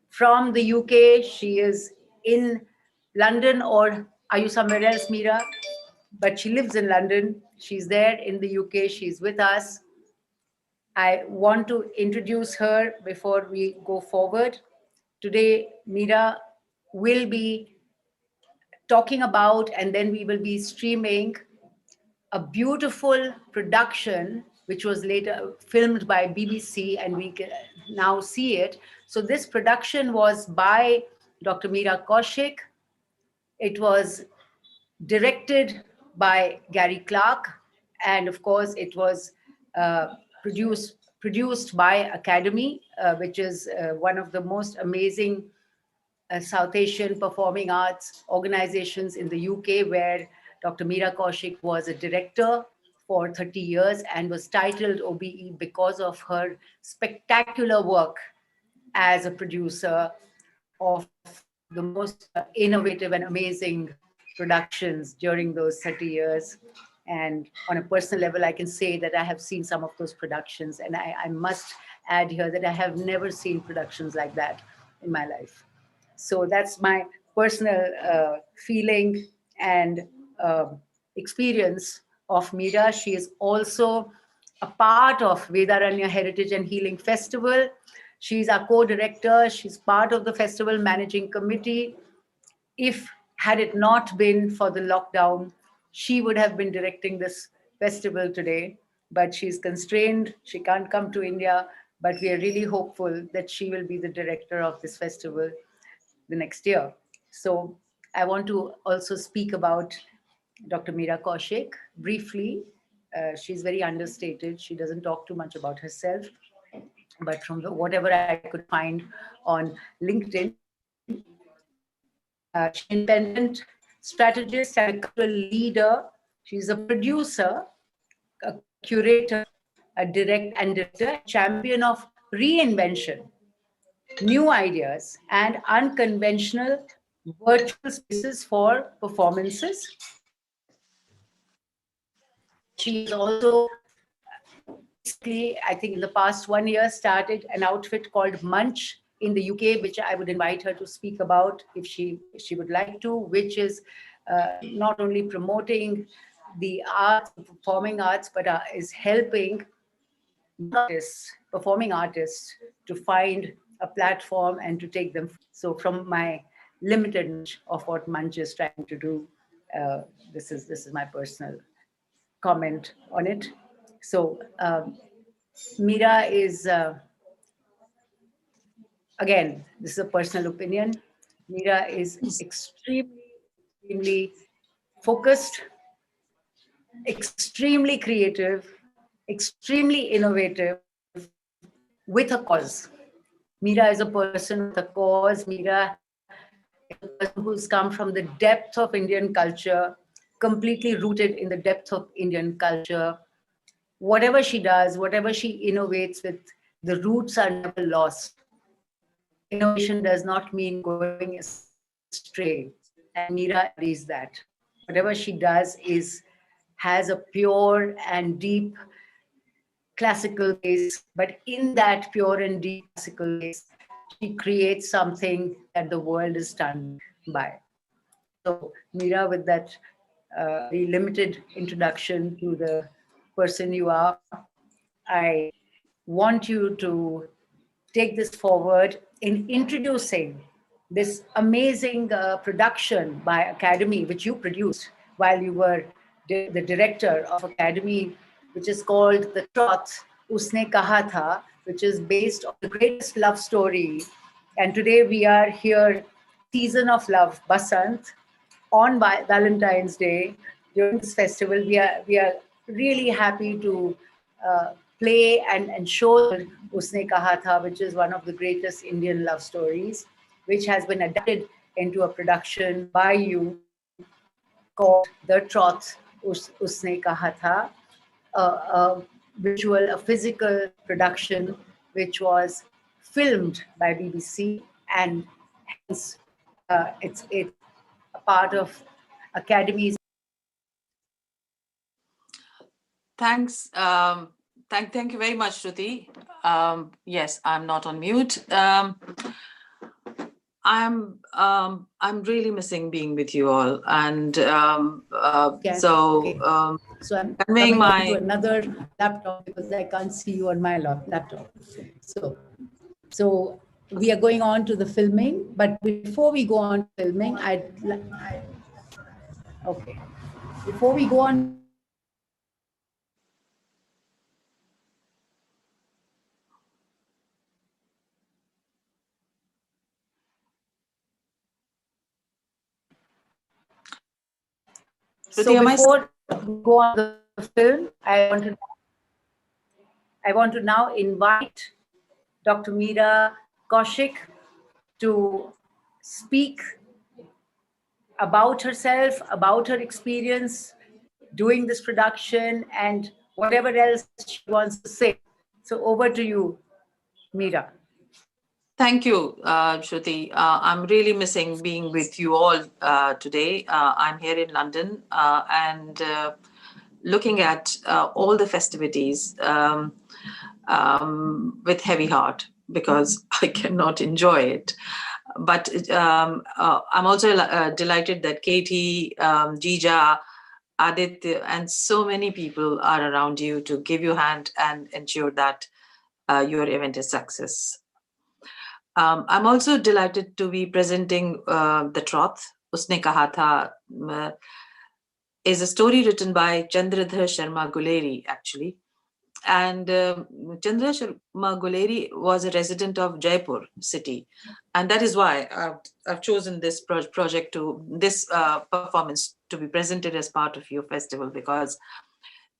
from the UK. She is in London, or are you somewhere else, Meera? But she lives in London. She's there in the UK. She's with us. I want to introduce her before we go forward. Today, Meera will be talking about, and then we will be streaming a beautiful production which was later filmed by BBC, and we can now see it. So this production was by Dr. Meera Kaushik. It was directed by Gary Clark, and of course it was produced by Academy, which is one of the most amazing South Asian performing arts organizations in the UK, where Dr. Meera Kaushik was a director for 30 years and was titled OBE because of her spectacular work as a producer of the most innovative and amazing productions during those 30 years. And on a personal level, I can say that I have seen some of those productions, and I must add here that I have never seen productions like that in my life. So that's my personal feeling and experience of Meera. She is also a part of Vedaranya Heritage and Healing Festival. She's our co-director. She's part of the festival managing committee. If had it not been for the lockdown, she would have been directing this festival today, but she's constrained. She can't come to India, but we are really hopeful that she will be the director of this festival the next year. So I want to also speak about Dr. Meera Kaushik briefly. She's very understated. She doesn't talk too much about herself, but from whatever I could find on LinkedIn, she's an independent strategist and a cultural leader. She's a producer, a curator, a director, champion of reinvention, new ideas, and unconventional virtual spaces for performances. She is also basically, I think in the past 1 year, started an outfit called Munch in the UK, which I would invite her to speak about if she would like to, which is not only promoting the arts, performing arts, but is helping artists, performing artists, to find a platform and to take them. So from my limited knowledge of what Munch is trying to do, this is my personal comment on it. So Meera is, again, this is a personal opinion. Meera is extremely focused, extremely creative, extremely innovative, with a cause. Meera is a person with a cause. Meera is a person who's come from the depth of Indian culture, completely rooted in the depth of Indian culture. Whatever she does, whatever she innovates with, the roots are never lost. Innovation does not mean going astray, and Meera embodies that. Whatever she does has a pure and deep classical base, but in that pure and deep classical base, she creates something that the world is stunned by. So, Meera, with that very limited introduction to the person you are, I want you to take this forward in introducing this amazing production by Academy, which you produced while you were the director of Academy, which is called The Truth, Usne Kaha Tha, which is based on the greatest love story. And today we are here, season of love, Basant, on Valentine's Day. During this festival, we are really happy to play and show Usne Kaha Tha, which is one of the greatest Indian love stories, which has been adapted into a production by you called The Truth, Usne Kaha Tha, a visual, a physical production which was filmed by BBC, and hence it's a part of Academy's. Thanks, Thank you very much, Shruti. Yes, I'm not on mute. I'm really missing being with you all, and Okay. So I'm conveying coming on to my. another laptop because I can't see you on my laptop. So we are going on to the filming, but before we go on to filming, okay. Before we go on to filming, I would like to So Shruti, am I? before we go on to the film, I want to now invite Dr. Meera Kaushik to speak about herself, about her experience doing this production, and whatever else she wants to say. So over to you, Meera. Thank you, Shruti. I'm really missing being with you all today. I'm here in London and looking at all the festivities with heavy heart because I cannot enjoy it. But I'm also delighted that Katie, Jija, Aditya, and so many people are around you to give you a hand and ensure that your event is success. I'm also delighted to be presenting The Troth, Usne Kaha Tha, is a story written by Chandradhar Sharma Guleri, actually. And Chandra Sharma Guleri was a resident of Jaipur city. And that is why I've chosen this project this performance to be presented as part of your festival, because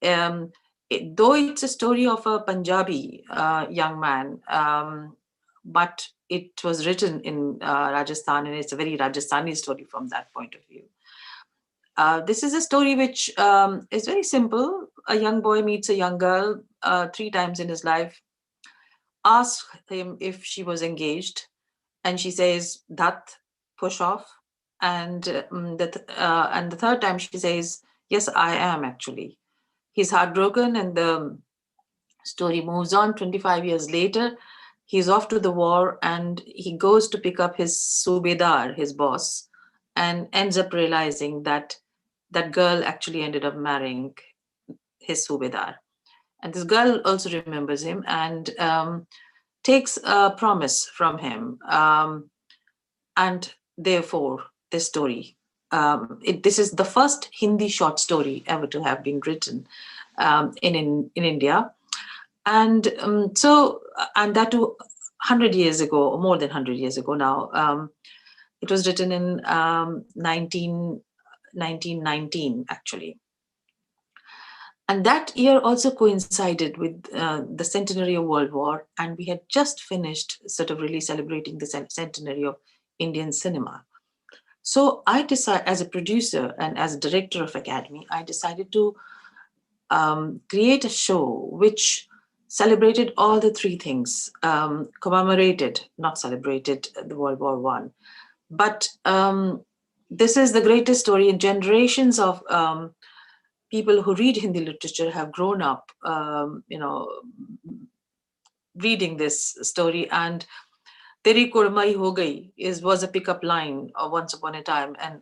though it's a story of a Punjabi young man, but it was written in Rajasthan, and it's a very Rajasthani story from that point of view. This is a story which is very simple. A young boy meets a young girl 3 times in his life, asks him if she was engaged, and she says, "That, push off." And the third time she says, "Yes, I am actually." He's heartbroken, and the story moves on. 25 years later, he's off to the war, and he goes to pick up his subedar, his boss, and ends up realizing that that girl actually ended up marrying his subedar. And this girl also remembers him and takes a promise from him. And therefore, this story. This is the first Hindi short story ever to have been written in India, and and that too 100 years ago, or more than 100 years ago now. It was written in 1919, actually. And that year also coincided with the centenary of World War, and we had just finished sort of really celebrating the centenary of Indian cinema. So I decided, as a producer and as a director of Academy, I decided to create a show which celebrated all the three things, commemorated, not celebrated, the World War One. But this is the greatest story, and generations of people who read Hindi literature have grown up, reading this story. And "Teri Kurmai Ho Gayi" was a pickup line of Once Upon a Time, and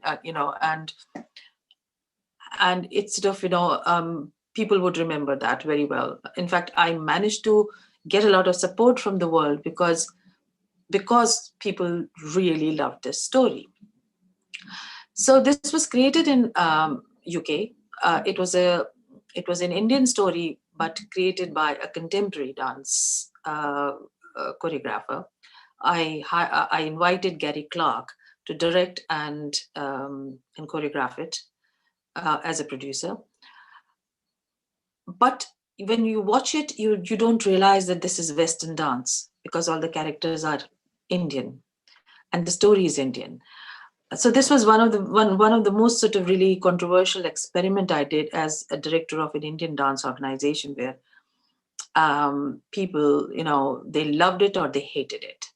and it's sort of people would remember that very well. In fact, I managed to get a lot of support from the world because people really loved this story. So this was created in UK. It was an Indian story, but created by a contemporary dance choreographer. I invited Gary Clark to direct and choreograph it as a producer. But when you watch it, you don't realize that this is Western dance, because all the characters are Indian and the story is Indian. So this was one of the most sort of really controversial experiment I did as a director of an Indian dance organization, where people, they loved it or they hated it.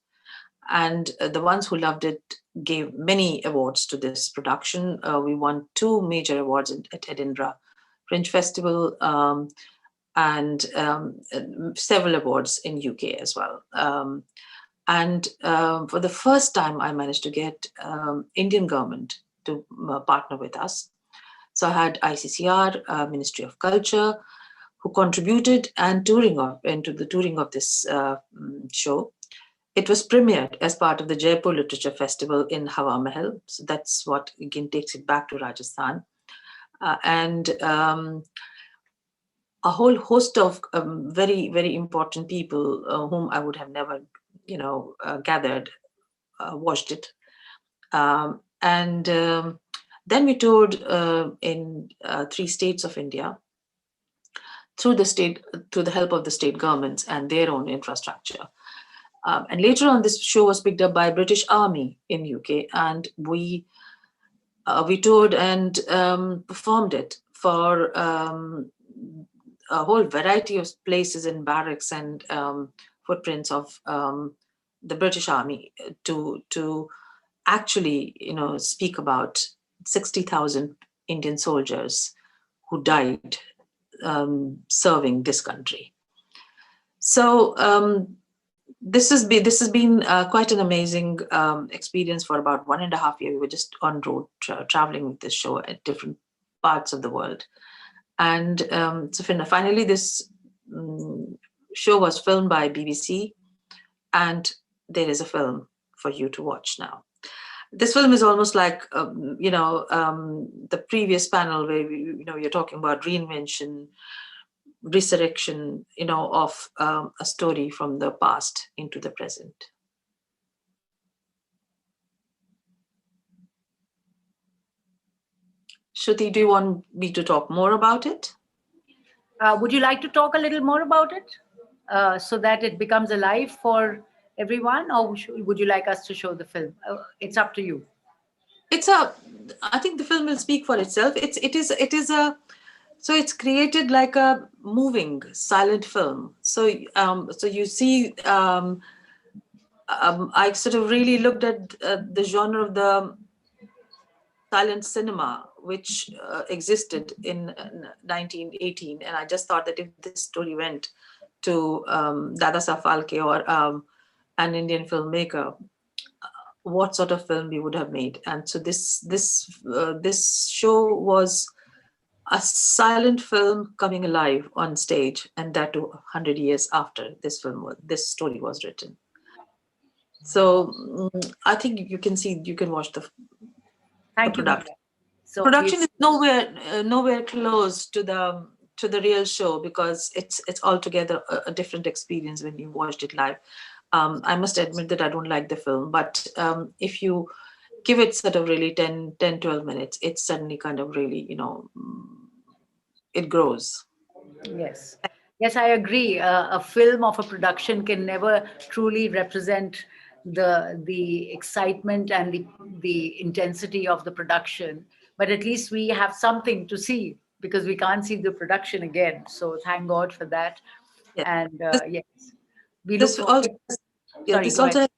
And the ones who loved it gave many awards to this production. We won 2 major awards at Edinburgh Fringe Festival. and several awards in UK as well. And for the first time, I managed to get Indian government to partner with us. So I had ICCR, Ministry of Culture, who contributed and into the touring of this show. It was premiered as part of the Jaipur Literature Festival in Hawa Mahal. So that's what again takes it back to Rajasthan. And a whole host of very, very important people whom I would have never, gathered, watched it. And then we toured in 3 states of India through the help of the state governments and their own infrastructure. And later on, this show was picked up by British Army in UK, and we toured and performed it for a whole variety of places in barracks and footprints of the British Army to actually, speak about 60,000 Indian soldiers who died serving this country. So this has been quite an amazing experience. For about 1.5 years, we were just on road traveling with this show at different parts of the world. And so finally, this show was filmed by BBC, and there is a film for you to watch now. This film is almost like, the previous panel where you're talking about reinvention, resurrection, of a story from the past into the present. Shruti, do you want me to talk more about it? Would you like to talk a little more about it so that it becomes alive for everyone, or would you like us to show the film? It's up to you. I think the film will speak for itself. So it's created like a moving silent film. So you see, I sort of really looked at the genre of the silent cinema, which existed in 1918, and I just thought that if this story went to Dada Saab Phalke or an Indian filmmaker, what sort of film we would have made. And so this show was a silent film coming alive on stage, and that too 100 years after this story was written. So I think you can watch the production. So production is nowhere close to the real show, because it's altogether a different experience when you watched it live. I must admit that I don't like the film, but if you give it sort of really 10-12 minutes, it's suddenly kind of really, it grows. Yes, I agree. A film of a production can never truly represent the excitement and the intensity of the production, but at least we have something to see, because we can't see the production again. So thank God for that. Yes. And yes, we this look also Sorry, this also has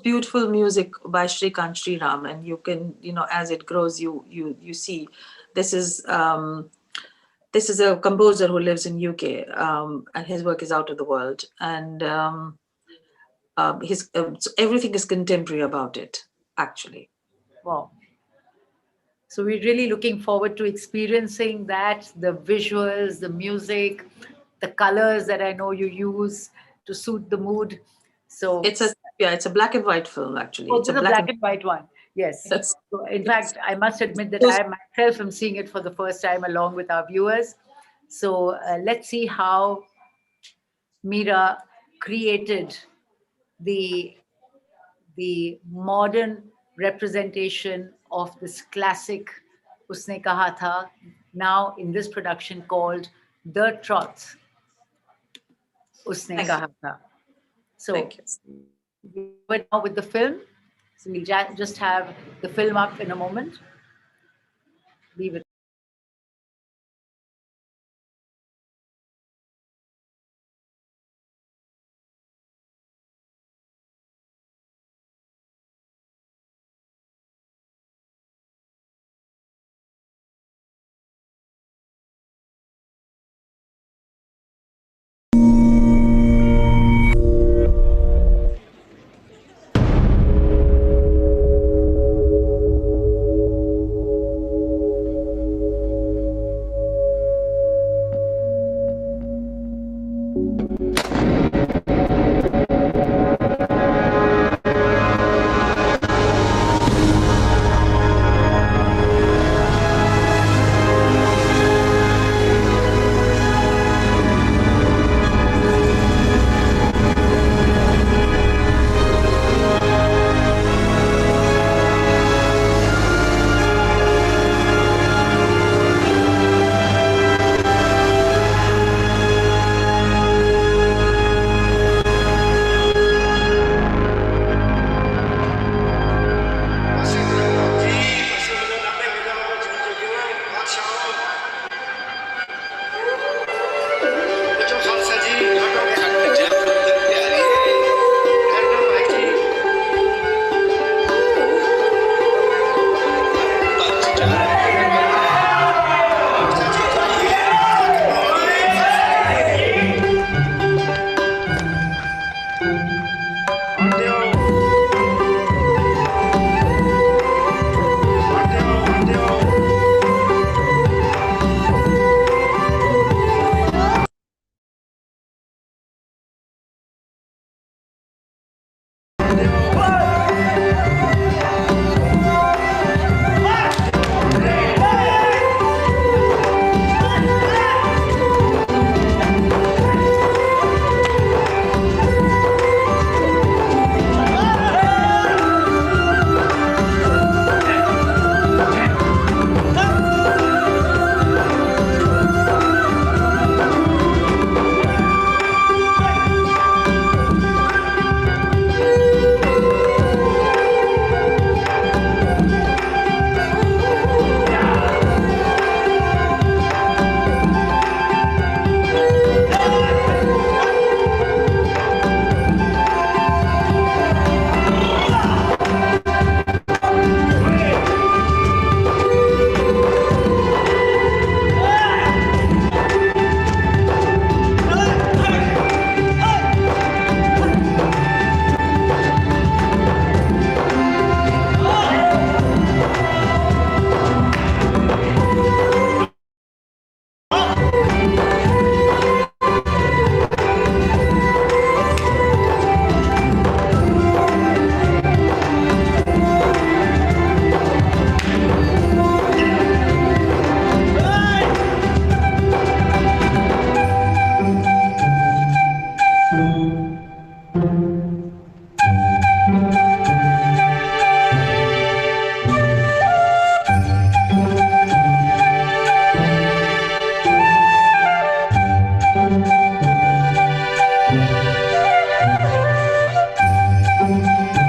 beautiful music by Shrikant Sriram, and you can, as it grows, you see this is a composer who lives in UK, and his work is out of the world, and so everything is contemporary about it, actually. Wow. So we're really looking forward to experiencing that, the visuals, the music, the colors that I know you use to suit the mood. So it's a black and white film, actually. It's a black and white one. Yes. So in fact, I must admit that I myself am seeing it for the first time along with our viewers. So let's see how Meera created the modern representation of this classic Usne Kaha Tha, now in this production called The Truth. Usne Kaha Tha. So we're now with the film. So we'll just have the film up in a moment. Be with Thank you.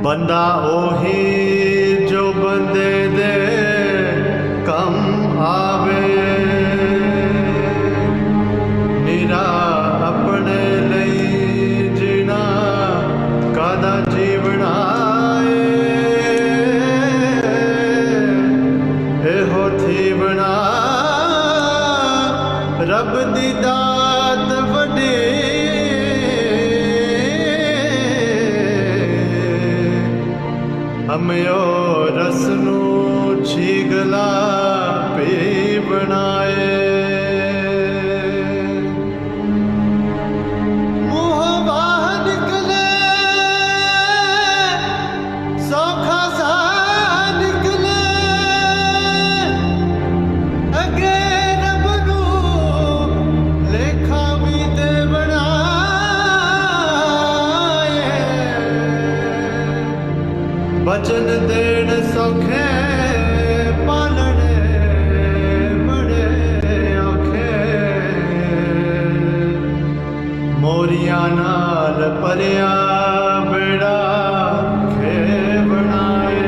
ਬੰਦਾ ਉਹੀ ਜੋ ਬੰਦੇ ਦੇ ਕੰਮ ਆਵੇ, ਨਿਰਾ ਆਪਣੇ ਲਈ ਜੀਣਾ ਕਾਹਦਾ ਜੀਵਣਾ ਏ, ਇਹੋ ਥੀਵਣਾ ਰੱਬ ਦੀ ਦਾਤ ਵੱਡੀ ਹਮਿਓ ਰਸ ਨੂੰ ਛੀਗਲਾ ਪੀ ਬਣਾਏ, ਮੂੰਹੋਂ ਬਾਹਰ ਨਿਕਲੇ बचन देण सौखे पालने बड़े औखे मोरियां नाल परिया बेड़ा खे बनाए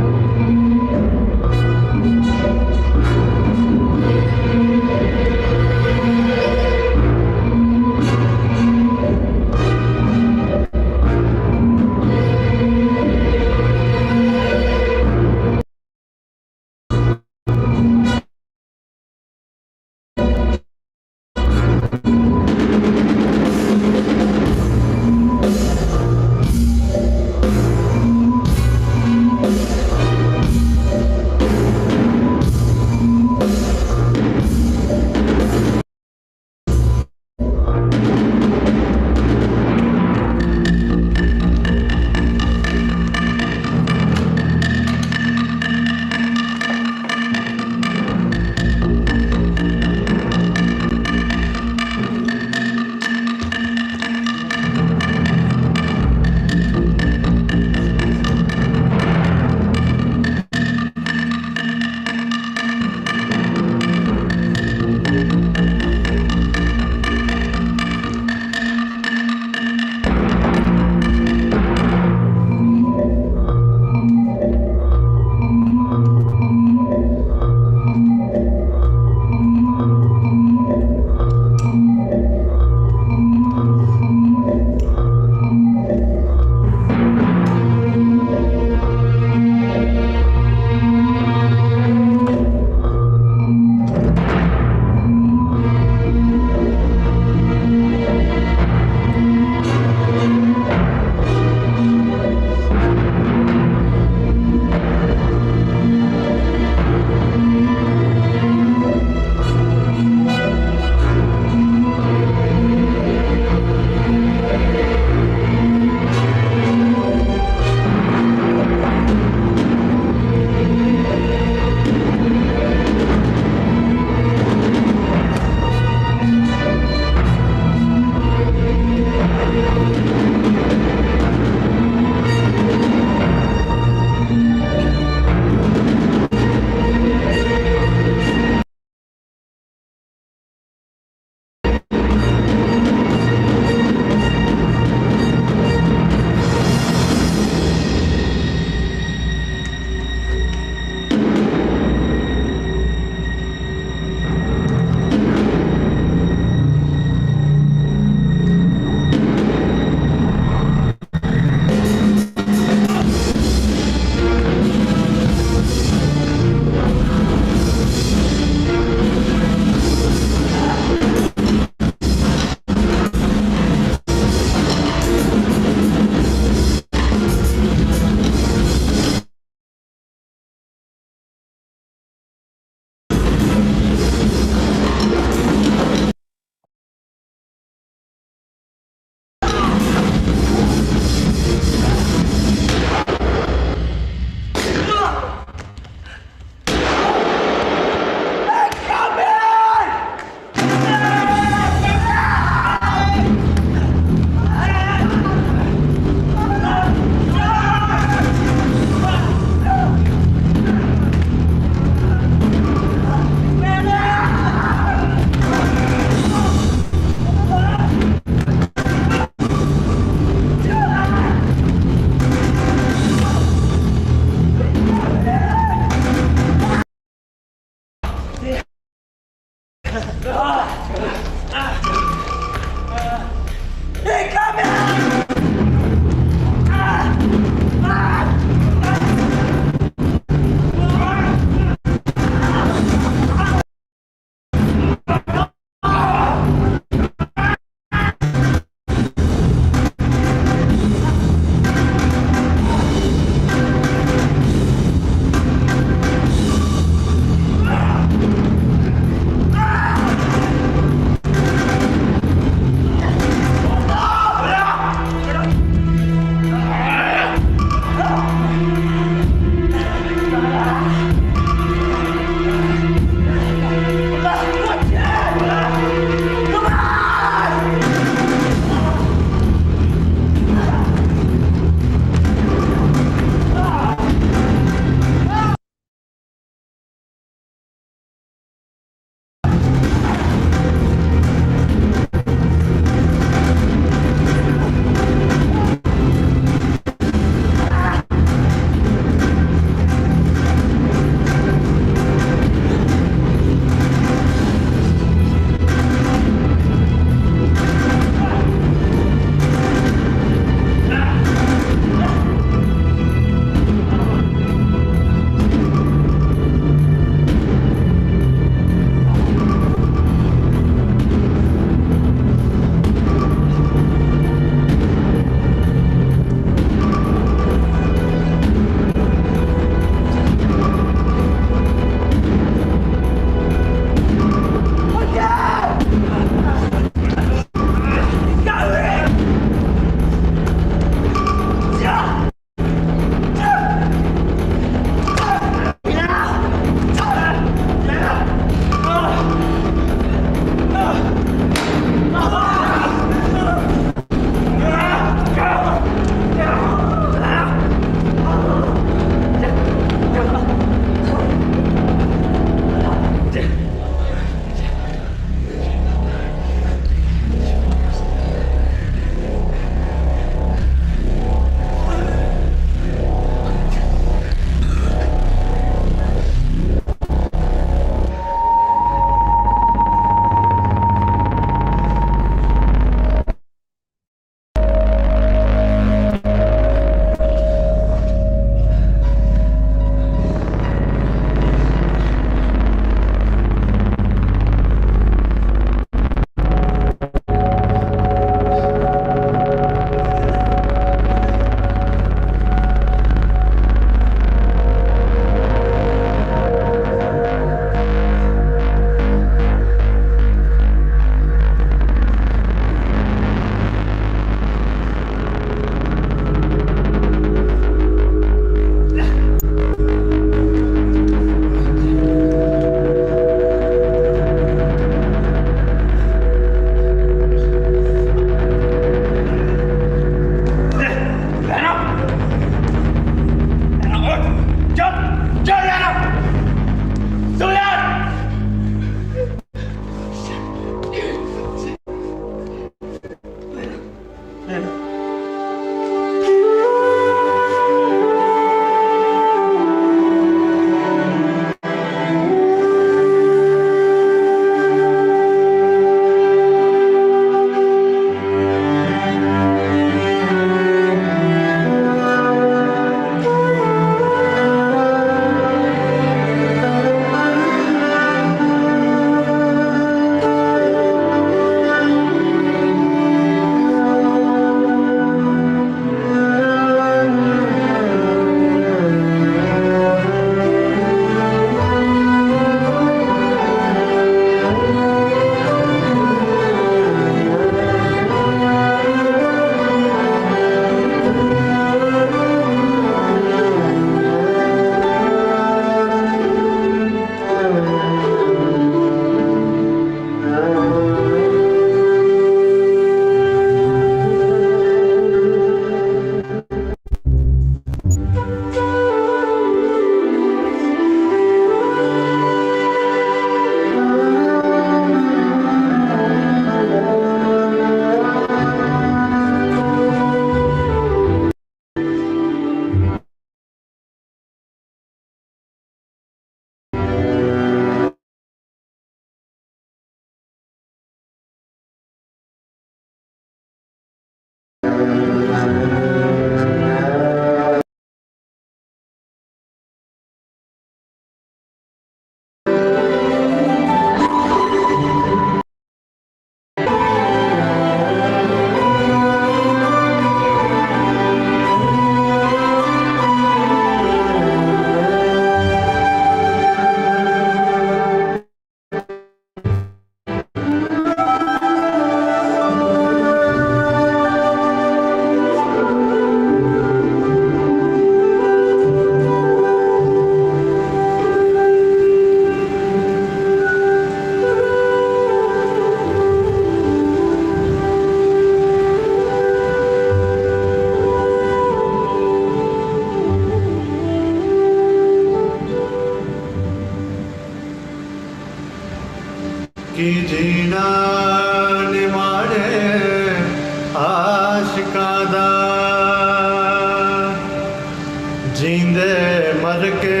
जींदे मर के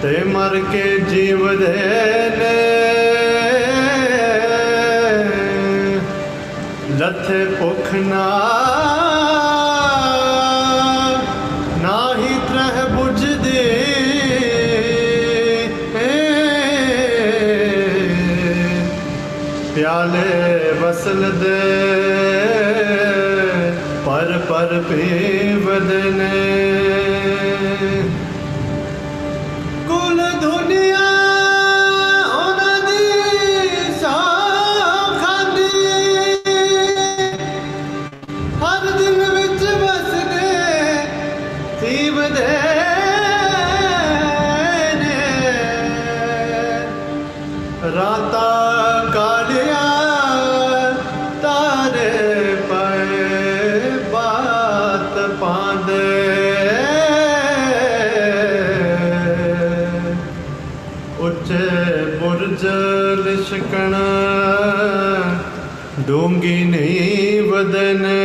ते मर के जीवदे ने लथे भुख ना ही त्रह बुझदी प्याले वसल दे पर पीवदने कुल दुनिया उन्हां दी सौं खांदी हर दिल विच वसदे थीवदे ने रातां कालिया तारे पे बात पांदे उच्चे बुर्ज लिशकण डूंगी नहीं वदने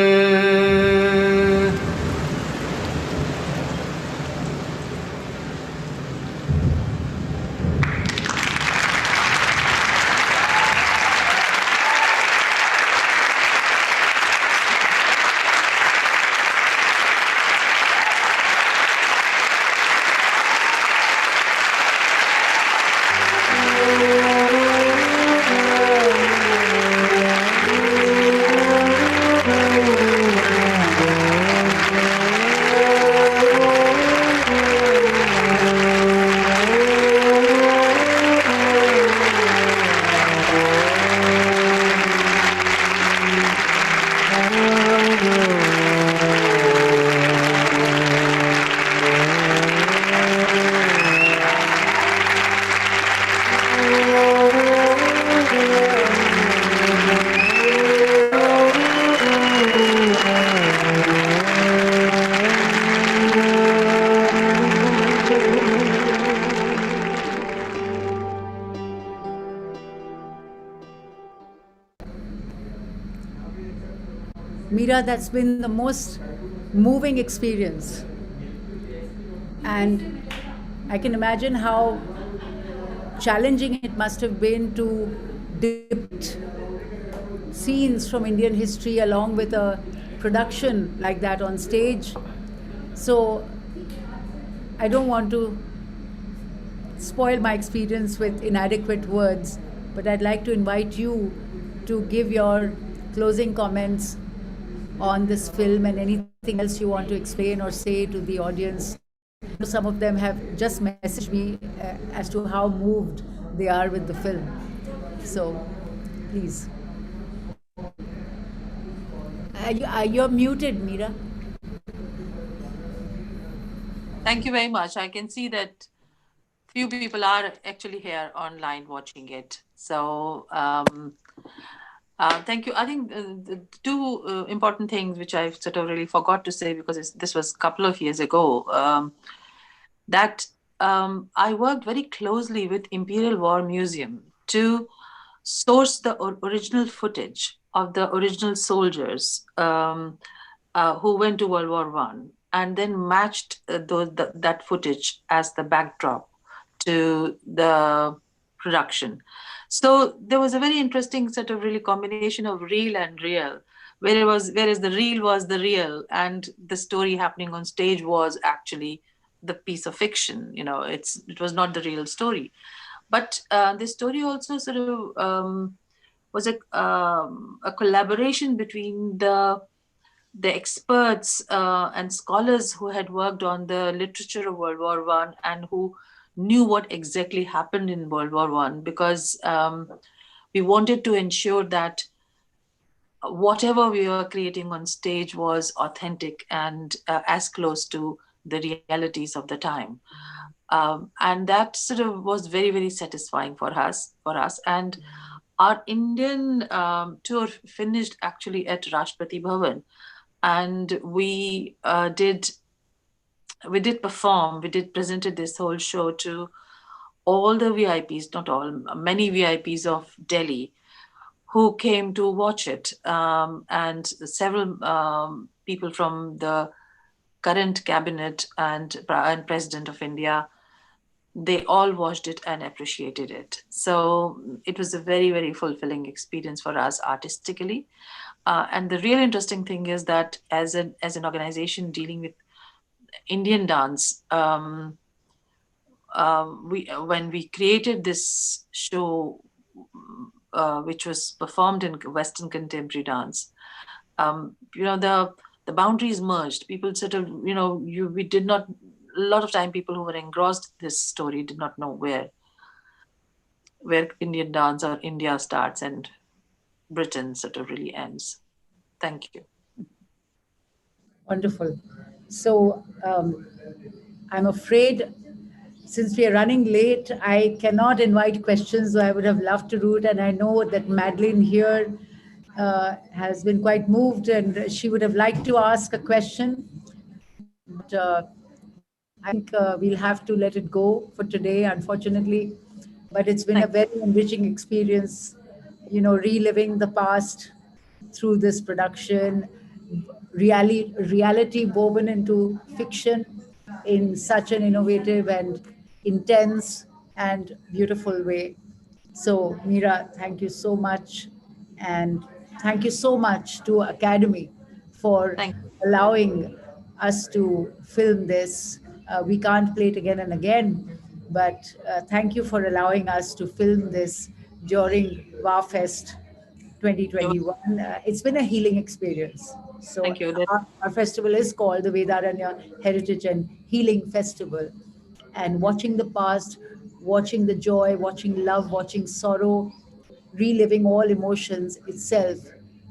Meera, that's been the most moving experience. And I can imagine how challenging it must have been to depict scenes from Indian history along with a production like that on stage. So I don't want to spoil my experience with inadequate words, but I'd like to invite you to give your closing comments on this film and anything else you want to explain or say to the audience. Some of them have just messaged me as to how moved they are with the film. So, please. You're muted, Meera. Thank you very much. I can see that few people are actually here online watching it. So thank you. I think the two important things which I sort of really forgot to say because this was a couple of years ago, that I worked very closely with Imperial War Museum to source the original footage of the original soldiers who went to World War I, and then matched that footage as the backdrop to the production. So there was a very interesting sort of really combination of real and real, whereas the real was the real and the story happening on stage was actually the piece of fiction. You know, it was not the real story. But the story also sort of was a collaboration between the experts and scholars who had worked on the literature of World War I and who knew what exactly happened in World War I, because we wanted to ensure that whatever we were creating on stage was authentic and as close to the realities of the time. And that sort of was very, very satisfying for us. And our Indian tour finished actually at Rashtrapati Bhavan. And we did presented this whole show to all the VIPs, not all, many VIPs of Delhi who came to watch it. And several people from the current cabinet and President of India, they all watched it and appreciated it. So it was a very, very fulfilling experience for us artistically. And the real interesting thing is that as an organization dealing with Indian dance, we when we created this show, which was performed in Western contemporary dance, the boundaries merged. People sort of, we did not. A lot of time, people who were engrossed in this story did not know where Indian dance or India starts and Britain sort of really ends. Thank you. Wonderful. So I'm afraid since we are running late, I cannot invite questions, though I would have loved to do it. And I know that Madeline here has been quite moved and she would have liked to ask a question. But I think we'll have to let it go for today, unfortunately. But it's been a Thank very enriching experience, reliving the past through this production, reality woven into fiction in such an innovative and intense and beautiful way. So, Meera, thank you so much. And thank you so much to Academy for thank allowing us to film this. We can't play it again and again, but thank you for allowing us to film this during Vhah Fest you. 2021. It's been a healing experience. So Thank you. That, our festival is called the Vedaranya Heritage and Healing Festival. And watching the past, watching the joy, watching love, watching sorrow, reliving all emotions itself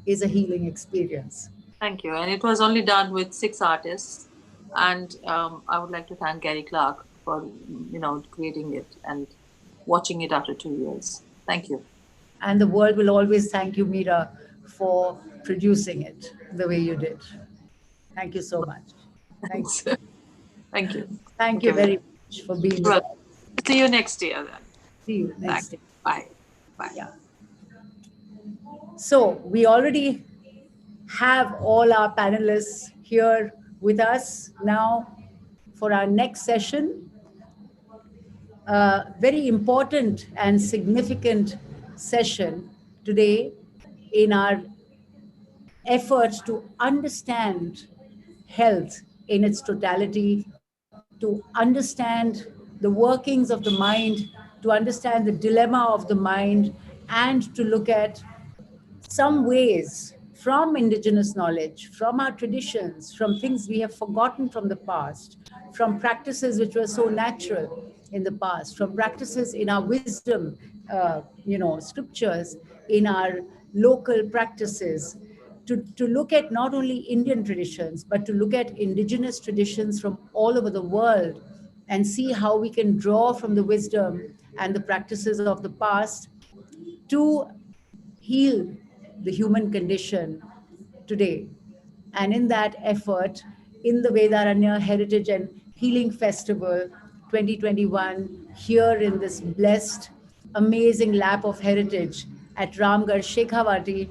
is a healing experience. Thank you. And it was only done with 6 artists. And I would like to thank Gary Clark for, creating it and watching it after 2 years. Thank you. And the world will always thank you, Meera, for producing it the way you did. Thank you so much. Thank Thanks. you. Thank you. Thank Thank you you very very much. much for being with Well, us. see you next year then. See you Thanks. next time. Bye. Bye. Yeah. So we already have all our panelists here with us now for our next session. A very important and significant session today in our effort to understand health in its totality, to understand the workings of the mind, to understand the dilemma of the mind, and to look at some ways from indigenous knowledge, from our traditions, from things we have forgotten from the past, from practices which were so natural in the past, from practices in our wisdom, scriptures, in our local practices, to look at not only Indian traditions, but to look at indigenous traditions from all over the world and see how we can draw from the wisdom and the practices of the past to heal the human condition today. And in that effort, in the Vedaranya Heritage and Healing Festival 2021, here in this blessed, amazing lap of heritage at Ramgarh Shekhawati,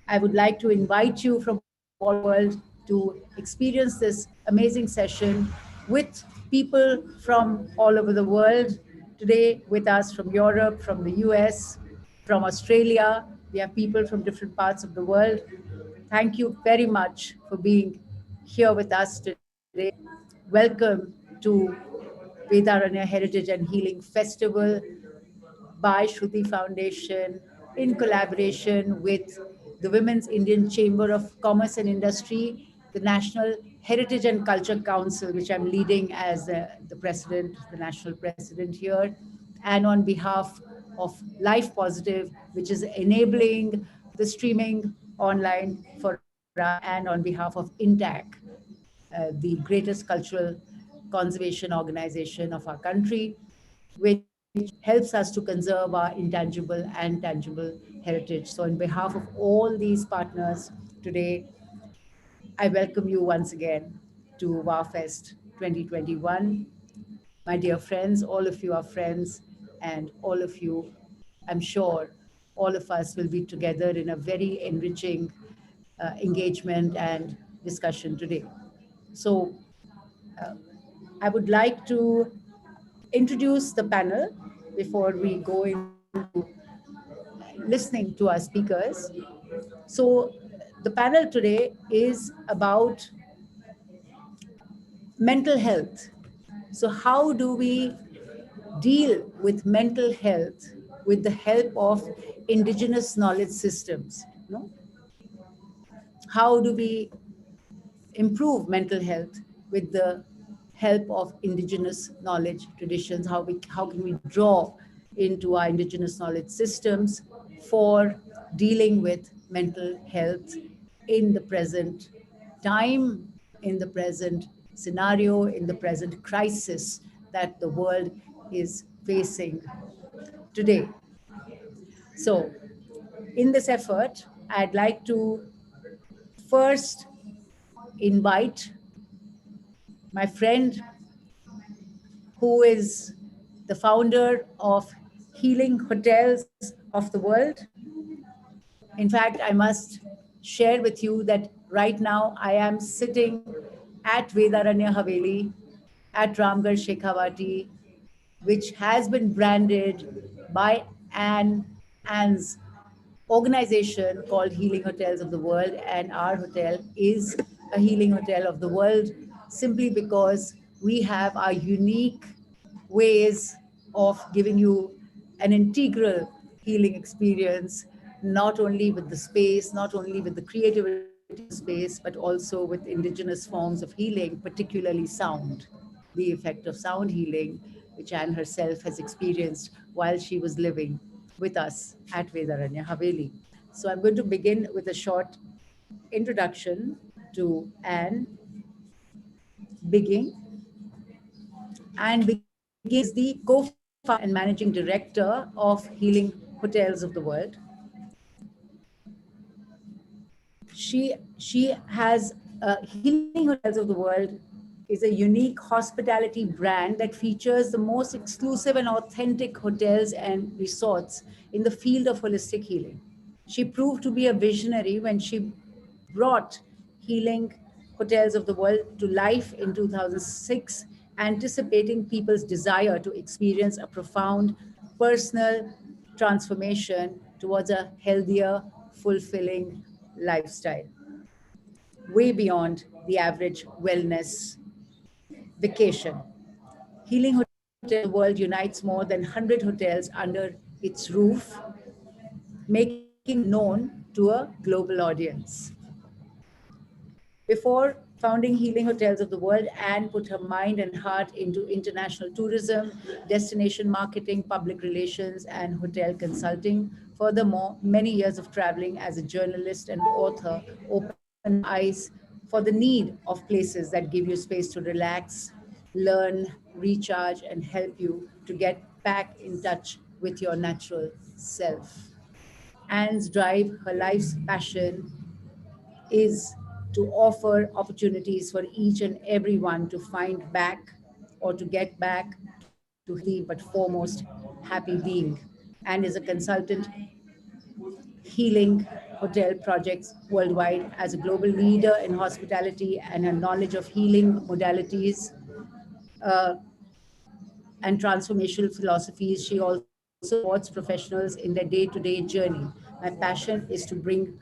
I would like to invite you from all over the world to experience this amazing session with people from all over the world. Today, with us from Europe, from the US, from Australia. We have people from different parts of the world. Thank you very much for being here with us today. Welcome to Vedaranya Heritage and Healing Festival by Shruti Foundation in collaboration with the Women's Indian Chamber of Commerce and Industry, the National Heritage and Culture Council, which I'm leading as the president, the national president here, and on behalf of Life Positive, which is enabling the streaming online for us, and on behalf of INTAC, the greatest cultural conservation organization of our country, which helps us to conserve our intangible and tangible heritage. So, on behalf of all these partners today, I welcome you once again to Vhah Fest 2021. My dear friends, all of you are friends, and all of you, I'm sure, all of us will be together in a very enriching engagement and discussion today. So I would like to introduce the panel before we go into listening to our speakers. So, the panel today is about mental health. So, how do we deal with mental health with the help of indigenous knowledge systems? No? How do we improve mental health with the help of indigenous knowledge traditions? How can we draw into our indigenous knowledge systems for dealing with mental health in the present time, in the present scenario, in the present crisis that the world is facing today? So, in this effort, I'd like to first invite my friend who is the founder of Healing Hotels of the World. In fact, I must share with you that right now I am sitting at Vedaranya Haveli at Ramgarh Shekhawati, which has been branded by Anne's organization called Healing Hotels of the World, and our hotel is a healing hotel of the world simply because we have our unique ways of giving you an integral healing experience, not only with the space, not only with the creativity of the space, but also with indigenous forms of healing, particularly sound, the effect of sound healing, which Anne herself has experienced while she was living with us at Vedaranya Haveli. So I'm going to begin with a short introduction to Anne Bigging. Anne Bigging is the co-founder and managing director of Healing Hotels of the World. She has Healing Hotels of the World is a unique hospitality brand that features the most exclusive and authentic hotels and resorts in the field of holistic healing. She proved to be a visionary when she brought Healing Hotels of the World to life in 2006, anticipating people's desire to experience a profound personal transformation towards a healthier, fulfilling lifestyle, way beyond the average wellness vacation. Healing Hotels of the World unites more than 100 hotels under its roof, making it known to a global audience. Before founding Healing Hotels of the World, Anne put her mind and heart into international tourism, destination marketing, public relations, and hotel consulting. Furthermore, many years of traveling as a journalist and author opened her eyes for the need of places that give you space to relax, learn, recharge, and help you to get back in touch with your natural self. Anne's drive, her life's passion, is to offer opportunities for each and everyone to find back or to get back to a healthy but foremost happy being, and is a consultant healing hotel projects worldwide. As a global leader in hospitality and her knowledge of healing modalities uh, and transformational philosophies, she also supports professionals in their day-to-day journey. My passion is to bring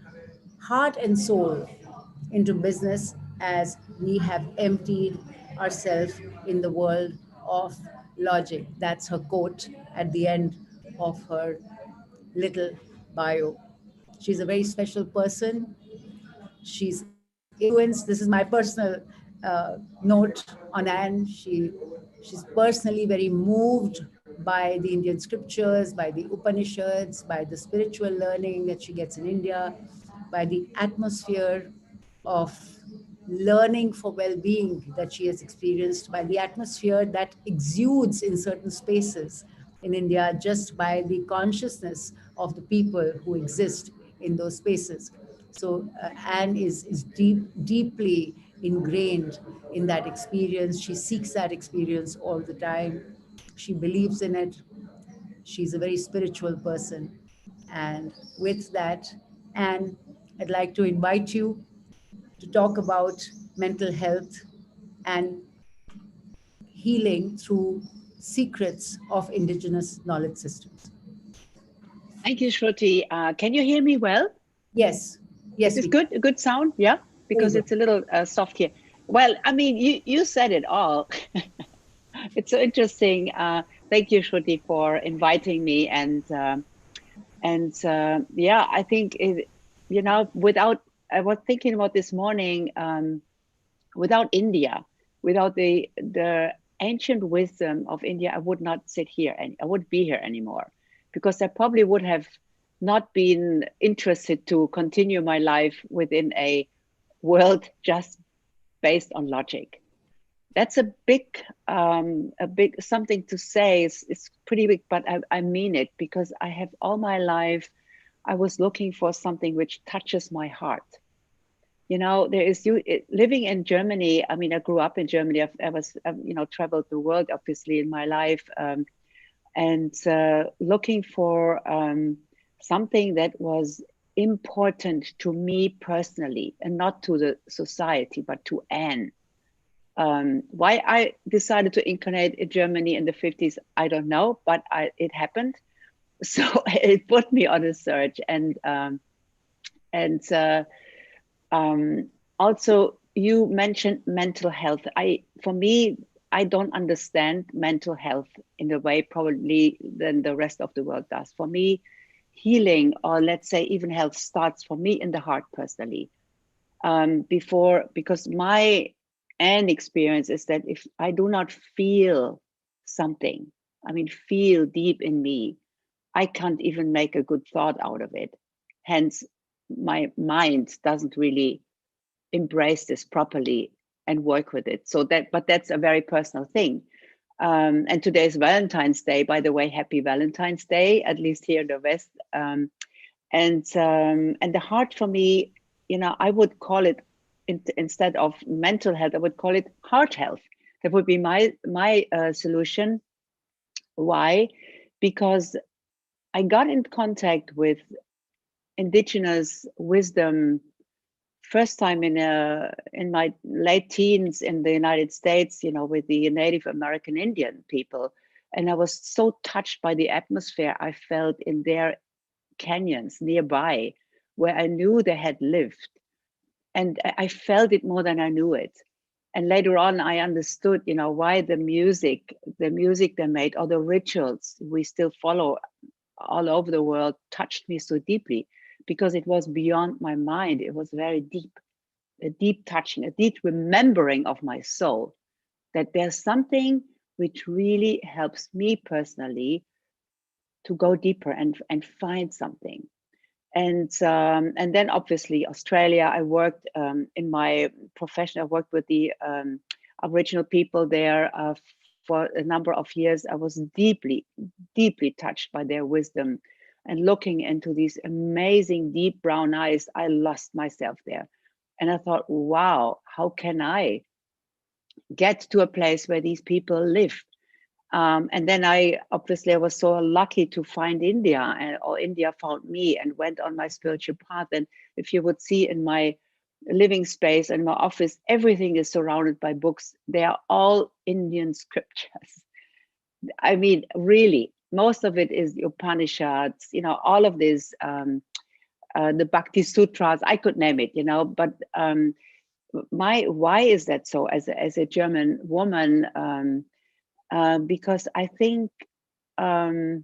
heart and soul into business as we have emptied ourselves in the world of logic. That's her quote at the end of her little bio. She's a very special person. She's influenced. This is my personal note on Anne. She's personally very moved by the Indian scriptures, by the Upanishads, by the spiritual learning that she gets in India, by the atmosphere of learning for well-being that she has experienced, by the atmosphere that exudes in certain spaces in India, just by the consciousness of the people who exist in those spaces. So Anne is deeply ingrained in that experience. She seeks that experience all the time. She believes in it. She's a very spiritual person. And with that, Anne, I'd like to invite you to talk about mental health and healing through secrets of indigenous knowledge systems. Thank you, Shruti. Can you hear me well? Yes, Is yes, this we good? A good sound? Yeah, very because good. it's a little soft here. Well, I mean, you said it all. It's so interesting. Thank you, Shruti, for inviting me. And yeah, I think without, I was thinking about this morning, without India, without the ancient wisdom of India, I would not sit here and I wouldn't be here anymore, because I probably would have not been interested to continue my life within a world just based on logic. That's a big something to say. It's pretty big, but I mean it, because I have all my life, I was looking for something which touches my heart. There is living in Germany. I mean, I grew up in Germany. I've traveled the world, obviously, in my life, and looking for something that was important to me personally, and not to the society, but to Anne. Why I decided to incarnate in Germany in the 50s, I don't know, but it happened. So it put me on a search, and also you mentioned mental health. For me, I don't understand mental health in the way probably than the rest of the world does. For me, healing, or let's say even health, starts for me in the heart personally. Because my experience is that if I do not feel something, I mean, feel deep in me, I can't even make a good thought out of it. Hence, my mind doesn't really embrace this properly and work with it. But that's a very personal thing. And today is Valentine's Day, by the way. Happy Valentine's Day, at least here in the West. And the heart for me, I would call it, instead of mental health, I would call it heart health. That would be my solution. Why? Because I got in contact with indigenous wisdom first time in my late teens in the United States, with the Native American Indian people. And I was so touched by the atmosphere I felt in their canyons nearby, where I knew they had lived. And I felt it more than I knew it. And later on, I understood, why the music they made, or the rituals we still follow all over the world, touched me so deeply, because it was beyond my mind. It was very deep, a deep touching, a deep remembering of my soul, that there's something which really helps me personally to go deeper and find something. And then obviously Australia, I worked in my profession, I worked with the Aboriginal people there for a number of years. I was deeply, deeply touched by their wisdom, and looking into these amazing deep brown eyes, I lost myself there. And I thought, wow, how can I get to a place where these people live? And then I was so lucky to find India, or India found me, and went on my spiritual path. And if you would see in my living space and my office, everything is surrounded by books. They are all Indian scriptures. I mean, really, most of it is the Upanishads, all of this, the Bhakti Sutras, I could name it, but why is that so as a German woman? Because I think there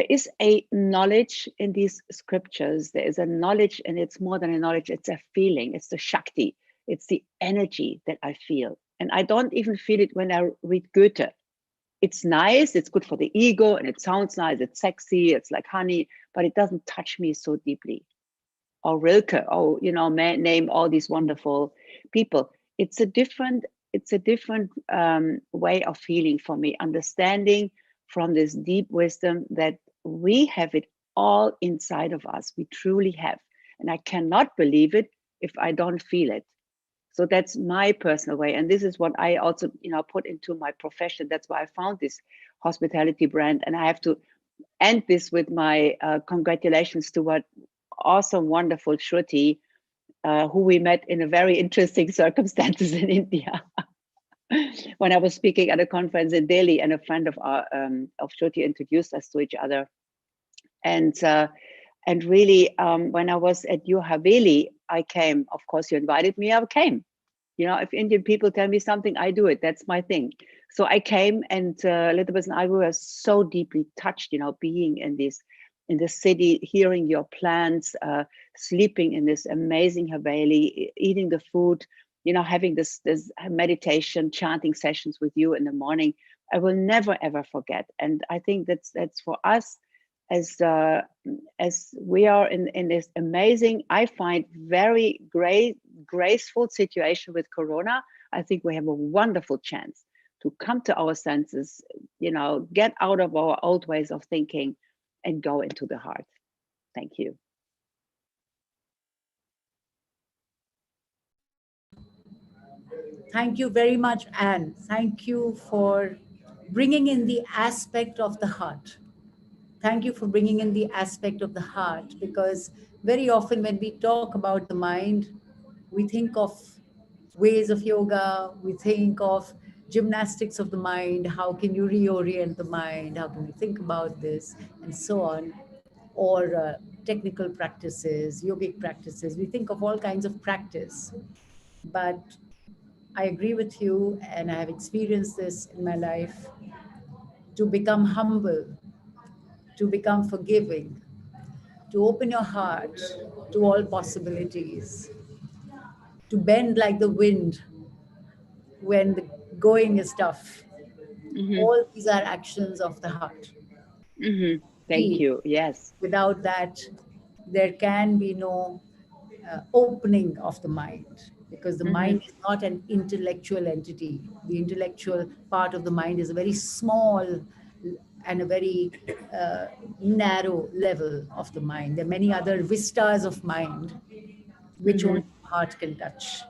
is a knowledge in these scriptures. There is a knowledge, and it's more than a knowledge, it's a feeling, it's the Shakti, it's the energy that I feel. And I don't even feel it when I read Goethe. It's nice, it's good for the ego, and it sounds nice, it's sexy, it's like honey, but it doesn't touch me so deeply. Or Rilke, name all these wonderful people. It's a different way of feeling for me, understanding from this deep wisdom that we have it all inside of us. We truly have. And I cannot believe it if I don't feel it. So that's my personal way. And this is what I also, put into my profession. That's why I found this hospitality brand. And I have to end this with my congratulations to what awesome, wonderful Shruti who we met in a very interesting circumstances in India. When I was speaking at a conference in Delhi, and a friend of our of Jyoti introduced us to each other, and really, when I was at your Haveli, I came. Of course, you invited me. I came. You know, if Indian people tell me something, I do it. That's my thing. So I came, and Elizabeth and I were so deeply touched. You know, being in the city, hearing your plans, sleeping in this amazing Haveli, eating the food. You know, having this meditation, chanting sessions with you in the morning. I will never ever forget. And I think that's for us, as we are in this amazing, I find very graceful situation with Corona. I think we have a wonderful chance to come to our senses, you know, get out of our old ways of thinking and go into the heart. Thank you. Thank you very much, Anne. Thank you for bringing in the aspect of the heart. Thank you for bringing in the aspect of the heart, because very often when we talk about the mind, we think of ways of yoga, we think of gymnastics of the mind, how can you reorient the mind, how can you think about this, and so on, or technical practices, yogic practices. We think of all kinds of practice. But I agree with you, and I have experienced this in my life, to become humble, to become forgiving, to open your heart to all possibilities, to bend like the wind when the going is tough. Mm-hmm. All these are actions of the heart. Mm-hmm. Thank Key. you. Yes. Without that, there can be no opening of the mind, because the Mm-hmm. mind is not an intellectual entity. The intellectual part of the mind is a very small and a very narrow level of the mind. There are many other vistas of mind which Mm-hmm. only the heart can touch.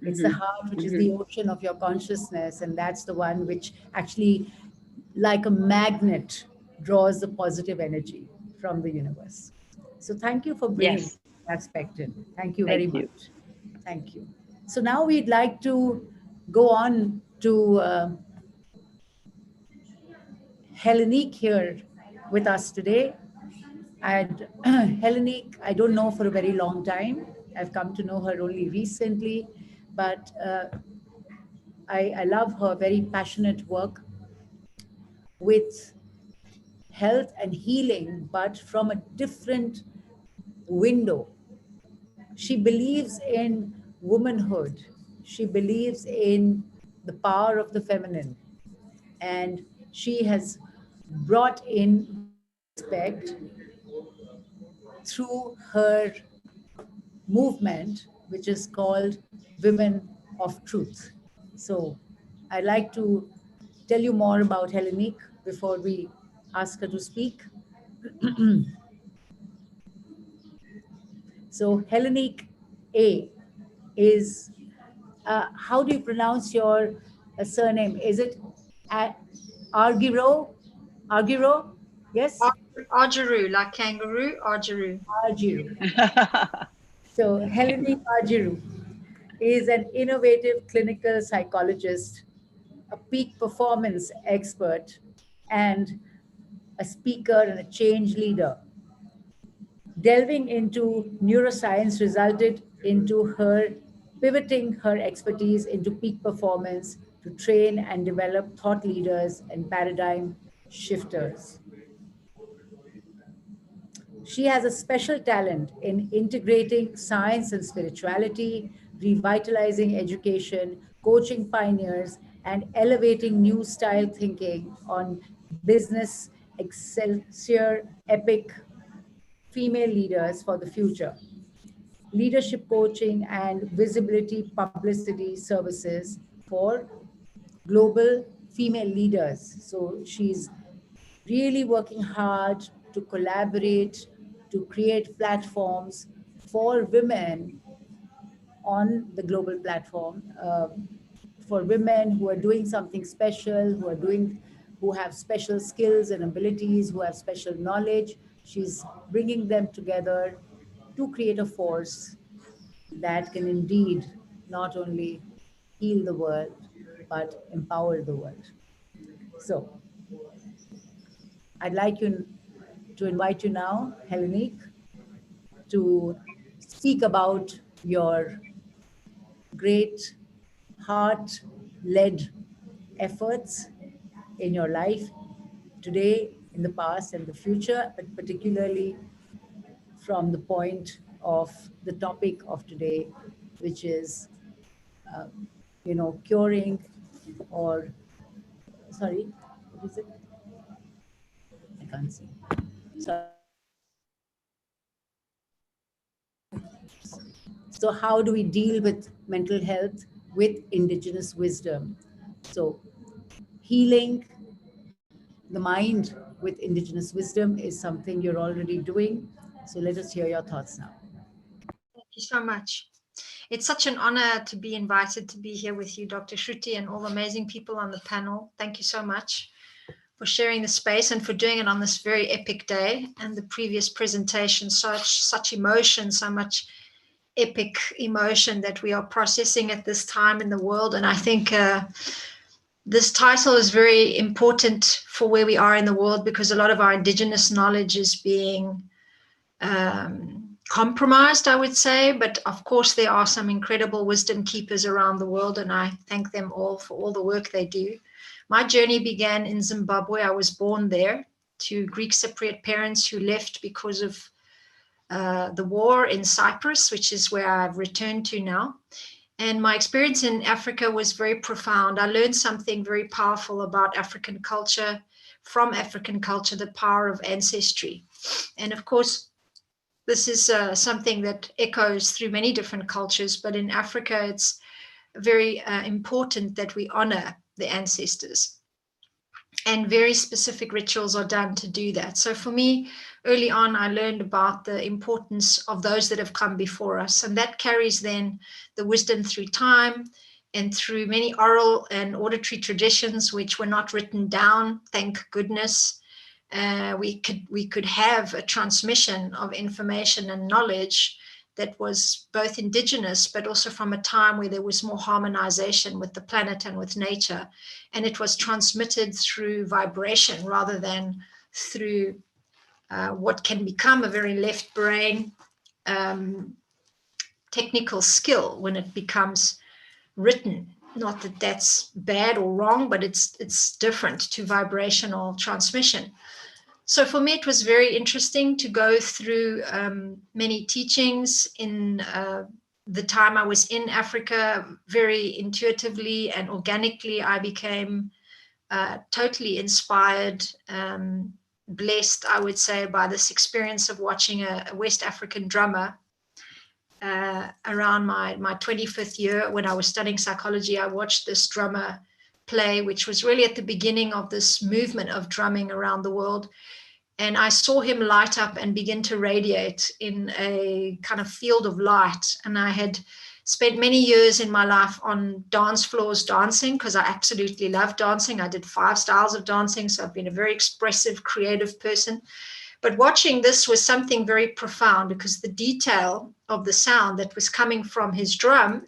It's the Mm-hmm. heart which is Mm-hmm. the ocean of your consciousness, and that's the one which actually, like a magnet, draws the positive energy from the universe. So, thank you for bringing Yes. that aspect in. Thank you very Thank you. much. Thank you. So, now we'd like to go on to Hellenique here with us today. And Hellenique, I don't know for a very long time. I've come to know her only recently, but I love her very passionate work with health and healing, but from a different window. She believes in womanhood. She believes in the power of the feminine. And she has brought in this aspect through her movement, which is called Women of Truth. So I'd like to tell you more about Hellenique before we ask her to speak. So Hellenique A is, how do you pronounce your surname? Is it Argiro? Argiro? Yes? Argiru, like kangaroo, Argiru. Argiro. So Hellenique Argiro is an innovative clinical psychologist, a peak performance expert, and a speaker and a change leader. Delving into neuroscience resulted into her pivoting her expertise into peak performance to train and develop thought leaders and paradigm shifters. She has a special talent in integrating science and spirituality, revitalizing education, coaching pioneers, and elevating new style thinking on business excelsior epic female leaders for the future, leadership coaching and visibility publicity services for global female leaders. So she's really working hard to collaborate, to create platforms for women on the global platform, for women who are doing something special, who have special skills and abilities, who have special knowledge. She's bringing them together to create a force that can indeed not only heal the world, but empower the world. So I'd like you to invite you now, Hellenique, to speak about your great heart-led efforts in your life today, in the past, and the future, but particularly from the point of the topic of today, which is, curing or, sorry, what is it? I can't see. Sorry. So how do we deal with mental health with indigenous wisdom? So healing the mind with indigenous wisdom is something you're already doing. So let us hear your thoughts now. Thank you so much. It's such an honor to be invited to be here with you, Dr. Shruti, and all the amazing people on the panel. Thank you so much for sharing the space and for doing it on this very epic day. And the previous presentation, such emotion, so much epic emotion that we are processing at this time in the world. And I think this title is very important for where we are in the world, because a lot of our indigenous knowledge is being compromised, I would say. But of course, there are some incredible wisdom keepers around the world, and I thank them all for all the work they do. My journey began in Zimbabwe. I was born there to Greek Cypriot parents who left because of the war in Cyprus, which is where I've returned to now. And my experience in Africa was very profound. I learned something very powerful about African culture, from African culture, the power of ancestry. And of course, this is something that echoes through many different cultures, but in Africa, it's very important that we honor the ancestors. And very specific rituals are done to do that. So for me, early on, I learned about the importance of those that have come before us. And that carries then the wisdom through time and through many oral and auditory traditions, which were not written down, thank goodness. We could have a transmission of information and knowledge that was both indigenous, but also from a time where there was more harmonization with the planet and with nature. And it was transmitted through vibration rather than through what can become a very left brain technical skill when it becomes written. Not that that's bad or wrong, but it's different to vibrational transmission. So for me, it was very interesting to go through many teachings in the time I was in Africa. Very intuitively and organically, I became totally inspired, blessed, I would say, by this experience of watching a West African drummer. Around my 25th year, when I was studying psychology, I watched this drummer play, which was really at the beginning of this movement of drumming around the world. And I saw him light up and begin to radiate in a kind of field of light. And I had spent many years in my life on dance floors dancing, because I absolutely love dancing. I did 5 styles of dancing, so I've been a very expressive, creative person. But watching this was something very profound, because the detail of the sound that was coming from his drum,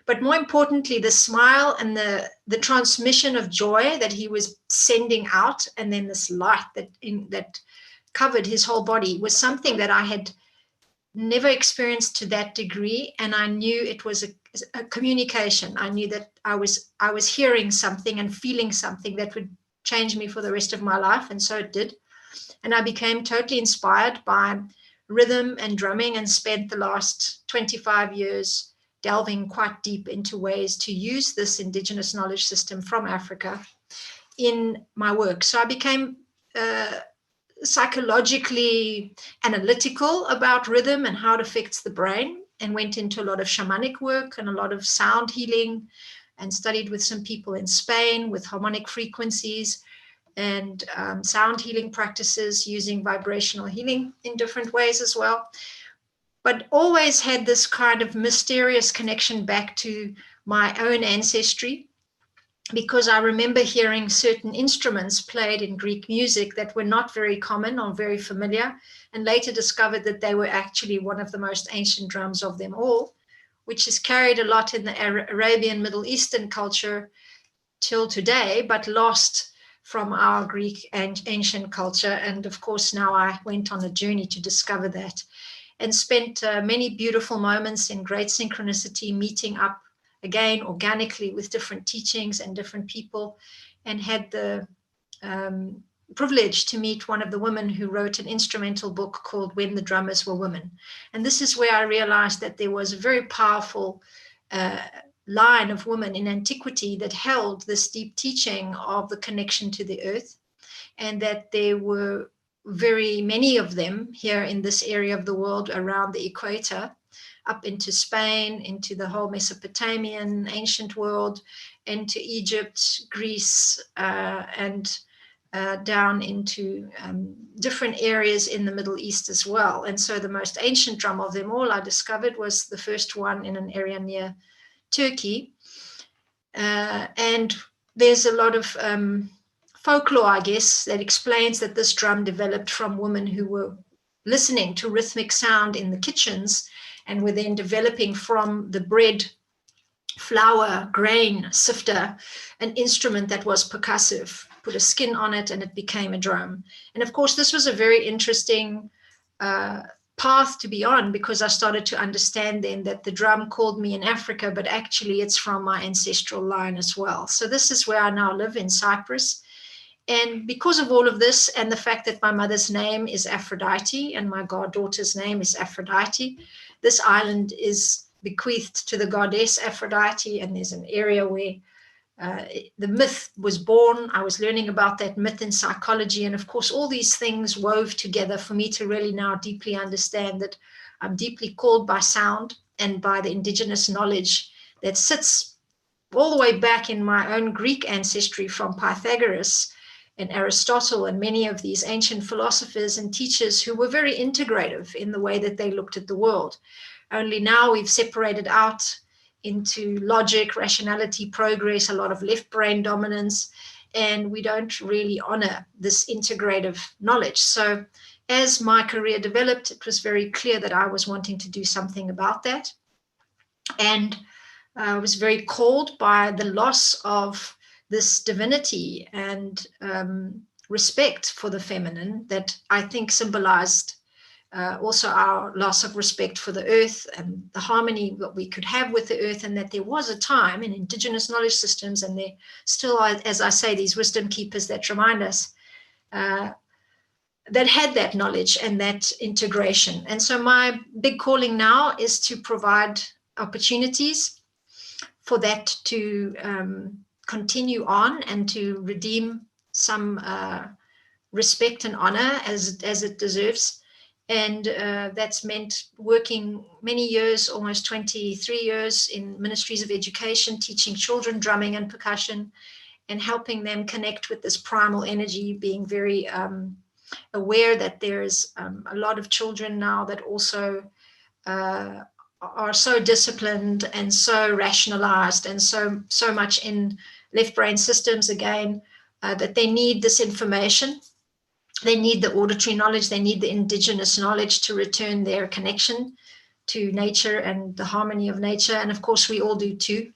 but more importantly, the smile and the transmission of joy that he was sending out, and then this light that covered his whole body, was something that I had never experienced to that degree. And I knew it was a communication. I knew that I was hearing something and feeling something that would change me for the rest of my life. And so it did. And I became totally inspired by rhythm and drumming, and spent the last 25 years delving quite deep into ways to use this indigenous knowledge system from Africa in my work. So I became psychologically analytical about rhythm and how it affects the brain, and went into a lot of shamanic work and a lot of sound healing, and studied with some people in Spain with harmonic frequencies and sound healing practices, using vibrational healing in different ways as well. But always had this kind of mysterious connection back to my own ancestry, because I remember hearing certain instruments played in Greek music that were not very common or very familiar, and later discovered that they were actually one of the most ancient drums of them all, which is carried a lot in the Arabian Middle Eastern culture till today, but lost from our Greek and ancient culture. And of course, now I went on a journey to discover that, and spent many beautiful moments in great synchronicity, meeting up again organically with different teachings and different people, and had the privilege to meet one of the women who wrote an instrumental book called When the Drummers Were Women. And this is where I realized that there was a very powerful line of women in antiquity that held this deep teaching of the connection to the earth, and that there were very many of them here in this area of the world around the equator, up into Spain, into the whole Mesopotamian ancient world, into Egypt, Greece, and down into different areas in the Middle East as well. And so the most ancient drum of them all, I discovered, was the first one in an area near Turkey. And there's a lot of folklore, I guess, that explains that this drum developed from women who were listening to rhythmic sound in the kitchens, and were then developing from the bread, flour, grain sifter, an instrument that was percussive, put a skin on it, and it became a drum. And of course, this was a very interesting path to be on, because I started to understand then that the drum called me in Africa, but actually it's from my ancestral line as well. So this is where I now live, in Cyprus. And because of all of this, and the fact that my mother's name is Aphrodite and my goddaughter's name is Aphrodite, this island is bequeathed to the goddess Aphrodite, and there's an area where the myth was born. I was learning about that myth in psychology, and of course all these things wove together for me to really now deeply understand that I'm deeply called by sound and by the indigenous knowledge that sits all the way back in my own Greek ancestry, from Pythagoras and Aristotle and many of these ancient philosophers and teachers who were very integrative in the way that they looked at the world. Only now we've separated out into logic, rationality, progress, a lot of left brain dominance, and we don't really honor this integrative knowledge. So as my career developed, it was very clear that I was wanting to do something about that. And I was very called by the loss of this divinity and respect for the feminine that I think symbolized also our loss of respect for the earth and the harmony that we could have with the earth, and that there was a time in indigenous knowledge systems, and there still are, as I say, these wisdom keepers that remind us, that had that knowledge and that integration. And so my big calling now is to provide opportunities for that to continue on, and to redeem some respect and honor as it deserves. And that's meant working many years, almost 23 years, in ministries of education, teaching children drumming and percussion, and helping them connect with this primal energy, being very aware that there's a lot of children now that also are so disciplined and so rationalized and so much in left brain systems again, that they need this information. They need the auditory knowledge, they need the indigenous knowledge to return their connection to nature and the harmony of nature. And of course, we all do too.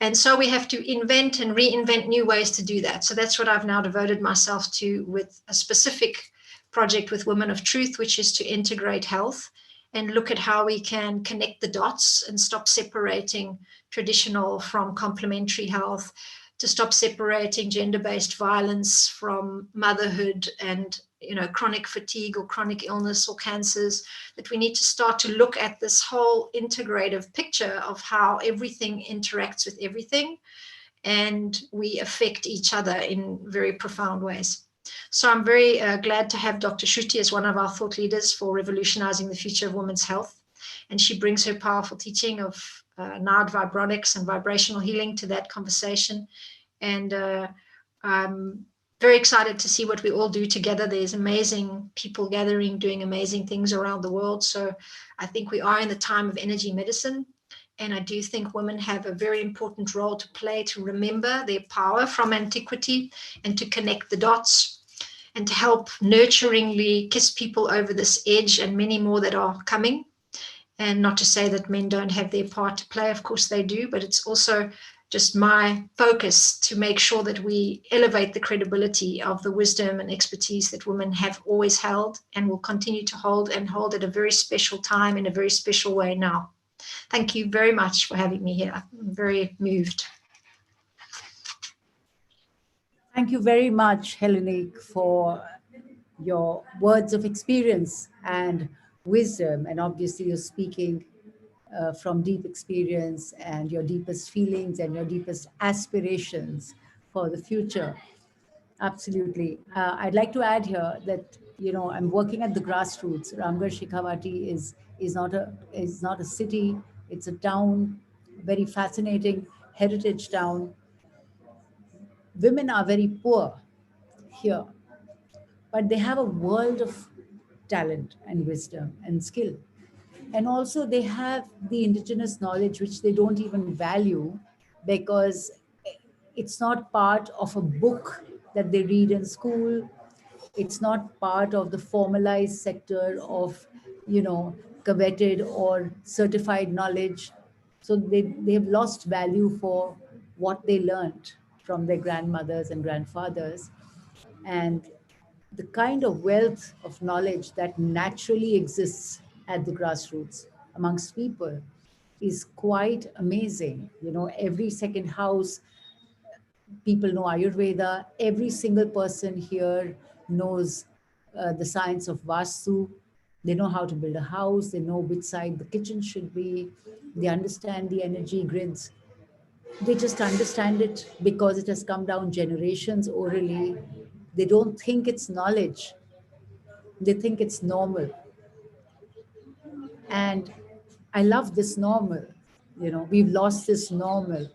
And so we have to invent and reinvent new ways to do that. So that's what I've now devoted myself to, with a specific project with Women of Truth, which is to integrate health and look at how we can connect the dots and stop separating traditional from complementary health, to stop separating gender-based violence from motherhood and chronic fatigue or chronic illness or cancers, that we need to start to look at this whole integrative picture of how everything interacts with everything, and we affect each other in very profound ways. So I'm very glad to have Dr. Shruti as one of our thought leaders for revolutionizing the future of women's health. And she brings her powerful teaching of Nard vibronics and vibrational healing to that conversation. And I'm very excited to see what we all do together. There's amazing people gathering, doing amazing things around the world. So I think we are in the time of energy medicine. And I do think women have a very important role to play, to remember their power from antiquity and to connect the dots and to help nurturingly kiss people over this edge, and many more that are coming. And not to say that men don't have their part to play, of course they do, but it's also just my focus to make sure that we elevate the credibility of the wisdom and expertise that women have always held and will continue to hold, and hold at a very special time in a very special way now. Thank you very much for having me here. I'm very moved. Thank you very much, Hellenique, for your words of experience and wisdom. And obviously, you're speaking from deep experience and your deepest feelings and your deepest aspirations for the future. Absolutely. I'd like to add here that, you know, I'm working at the grassroots. Ramgarh Shekhawati is not a city, it's a town, very fascinating heritage town. Women are very poor here, but they have a world of talent and wisdom and skill. And also they have the indigenous knowledge, which they don't even value because it's not part of a book that they read in school. It's not part of the formalized sector of, you know, coveted or certified knowledge. So they have lost value for what they learned from their grandmothers and grandfathers. And the kind of wealth of knowledge that naturally exists at the grassroots amongst people is quite amazing. You know, every second house, people know Ayurveda. Every single person here knows the science of Vastu. They know how to build a house. They know which side the kitchen should be. They understand the energy grids. They just understand it because it has come down generations orally. They don't think it's knowledge. They think it's normal. And I love this normal. You know, we've lost this normal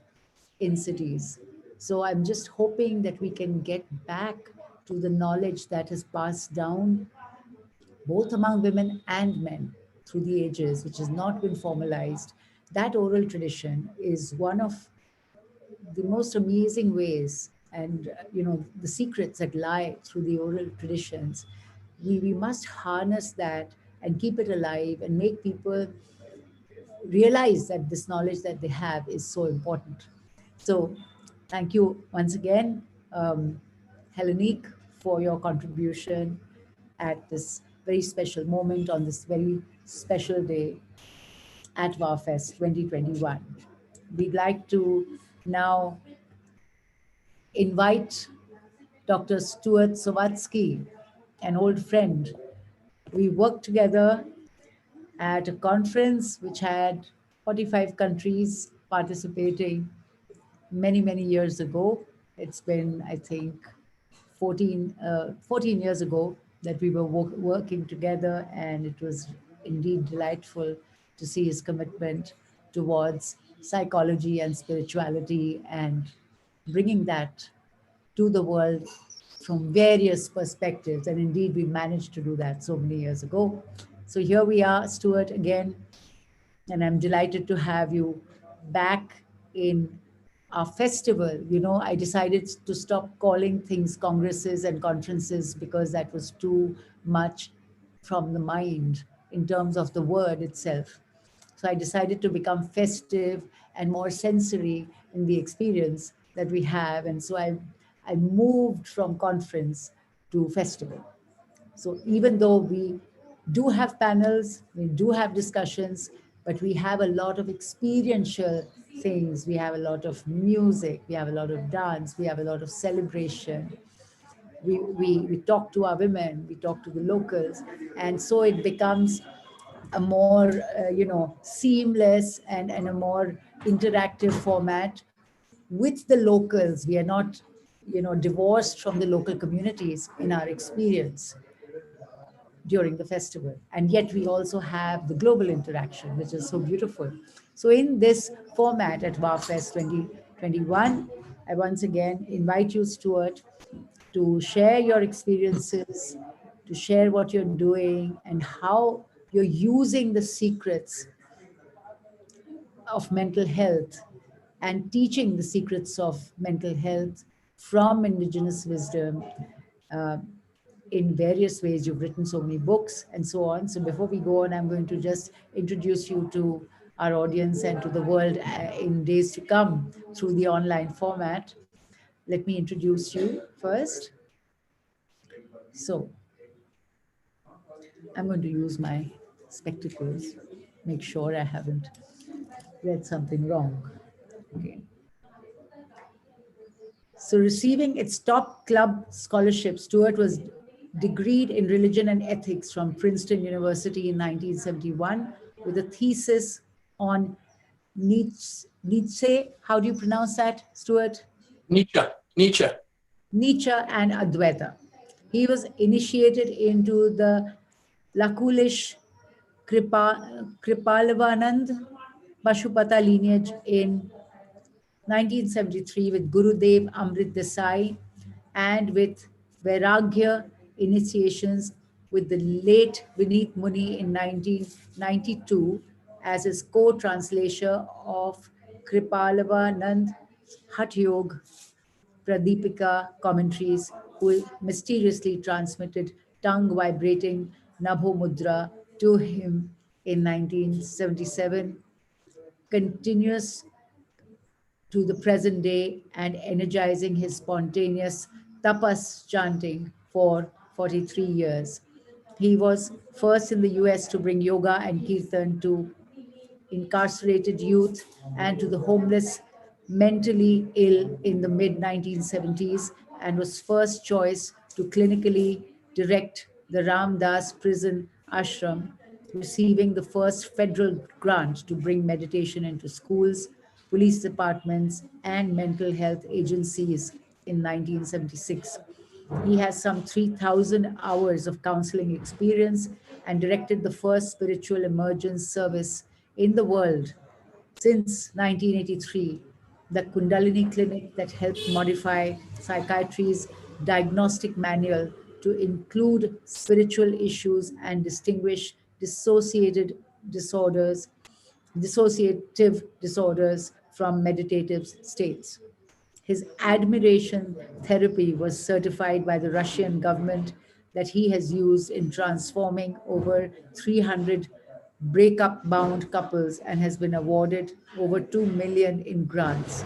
in cities. So I'm just hoping that we can get back to the knowledge that has passed down both among women and men through the ages, which has not been formalized. That oral tradition is one of the most amazing ways, and you know, the secrets that lie through the oral traditions. We must harness that and keep it alive and make people realize that this knowledge that they have is so important. So thank you once again, Hellenique, for your contribution at this very special moment on this very special day at Vhah Fest 2021. We'd like to now invite Dr. Stuart Sowatsky, an old friend. We worked together at a conference which had 45 countries participating many, many years ago. It's been, I think, 14 years ago that we were working together, and it was indeed delightful to see his commitment towards psychology and spirituality and bringing that to the world from various perspectives. And indeed, we managed to do that so many years ago. So here we are, Stuart, again, and I'm delighted to have you back in our festival. You know, I decided to stop calling things congresses and conferences because that was too much from the mind in terms of the word itself. So I decided to become festive and more sensory in the experience that we have. And so I moved from conference to festival. So even though we do have panels, we do have discussions, but we have a lot of experiential things. We have a lot of music, we have a lot of dance, we have a lot of celebration. We talk to our women, we talk to the locals. And so it becomes a more, seamless and a more interactive format with the locals. We are not, divorced from the local communities in our experience during the festival. And yet we also have the global interaction, which is so beautiful. So in this format at Vhah Fest 2021, I once again invite you, Stuart, to share your experiences, to share what you're doing and how you're using the secrets of mental health and teaching the secrets of mental health from indigenous wisdom in various ways. You've written so many books and so on. So before we go on, I'm going to just introduce you to our audience and to the world in days to come through the online format. Let me introduce you first. So I'm going to use my spectacles, make sure I haven't read something wrong. Okay. So, receiving its top club scholarship, Stewart was degreed in religion and ethics from Princeton University in 1971 with a thesis on Nietzsche. How do you pronounce that, Stewart? Nietzsche. Nietzsche. Nietzsche and Advaita. He was initiated into the Lakulish Kripalavanand Pashupata lineage in 1973 with Gurudev Amrit Desai and with Vairagya initiations with the late Vineet Muni in 1992 as his co-translator of Kripalavanand Hatha Yoga Pradipika commentaries, who mysteriously transmitted tongue vibrating Nabho Mudra to him in 1977, continuous to the present day and energizing his spontaneous tapas chanting for 43 years. He was first in the US to bring yoga and kirtan to incarcerated youth and to the homeless mentally ill in the mid 1970s and was first choice to clinically direct the Ram Das prison ashram, receiving the first federal grant to bring meditation into schools, police departments, and mental health agencies in 1976. He has some 3,000 hours of counseling experience and directed the first spiritual emergence service in the world since 1983, the Kundalini Clinic that helped modify psychiatry's diagnostic manual to include spiritual issues and distinguish disorders, dissociative disorders from meditative states. His admiration therapy was certified by the Russian government that he has used in transforming over 300 breakup bound couples and has been awarded over 2 million in grants.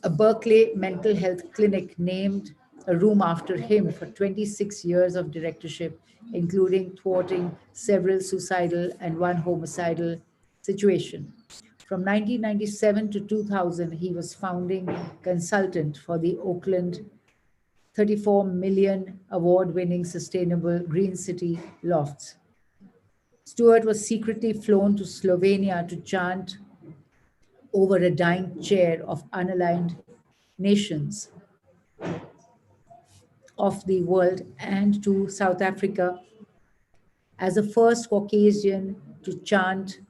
A Berkeley mental health clinic named a room after him for 26 years of directorship, including thwarting several suicidal and one homicidal situation. From 1997 to 2000, he was founding consultant for the Oakland 34 million award-winning sustainable Green City Lofts. Stewart was secretly flown to Slovenia to chant over a dying chair of unaligned nations of the world and to South Africa as the first Caucasian to chant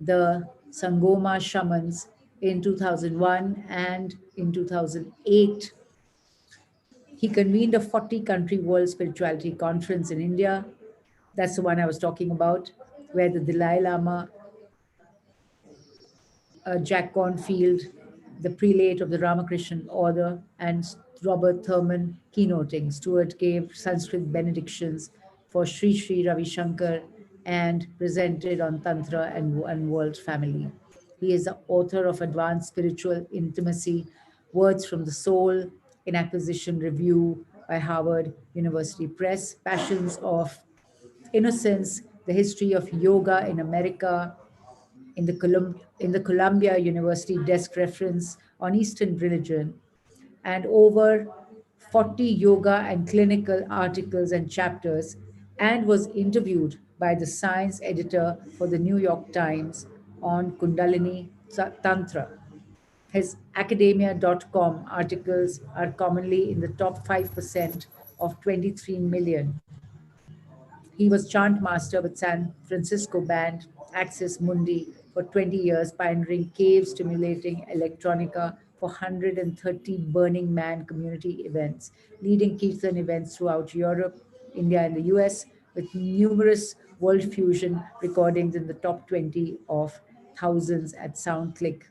the Sangoma shamans in 2001 and in 2008. He convened a 40-country World Spirituality Conference in India. That's the one I was talking about, where the Dalai Lama, Jack Cornfield, the prelate of the Ramakrishna Order, and Robert Thurman keynoting. Stewart gave Sanskrit benedictions for Sri Sri Ravi Shankar and presented on Tantra and One World Family. He is the author of Advanced Spiritual Intimacy, Words from the Soul, in Acquisition Review by Harvard University Press, Passions of Innocence, The History of Yoga in America, in the Columbia University desk reference on Eastern religion, and over 40 yoga and clinical articles and chapters, and was interviewed by the science editor for the New York Times on Kundalini Tantra. His academia.com articles are commonly in the top 5% of 23 million. He was chant master with San Francisco band Axis Mundi for 20 years, pioneering cave stimulating electronica for 130 Burning Man community events, leading Kirtan events throughout Europe, India, and the US, with numerous world fusion recordings in the top 20 of thousands at SoundClick.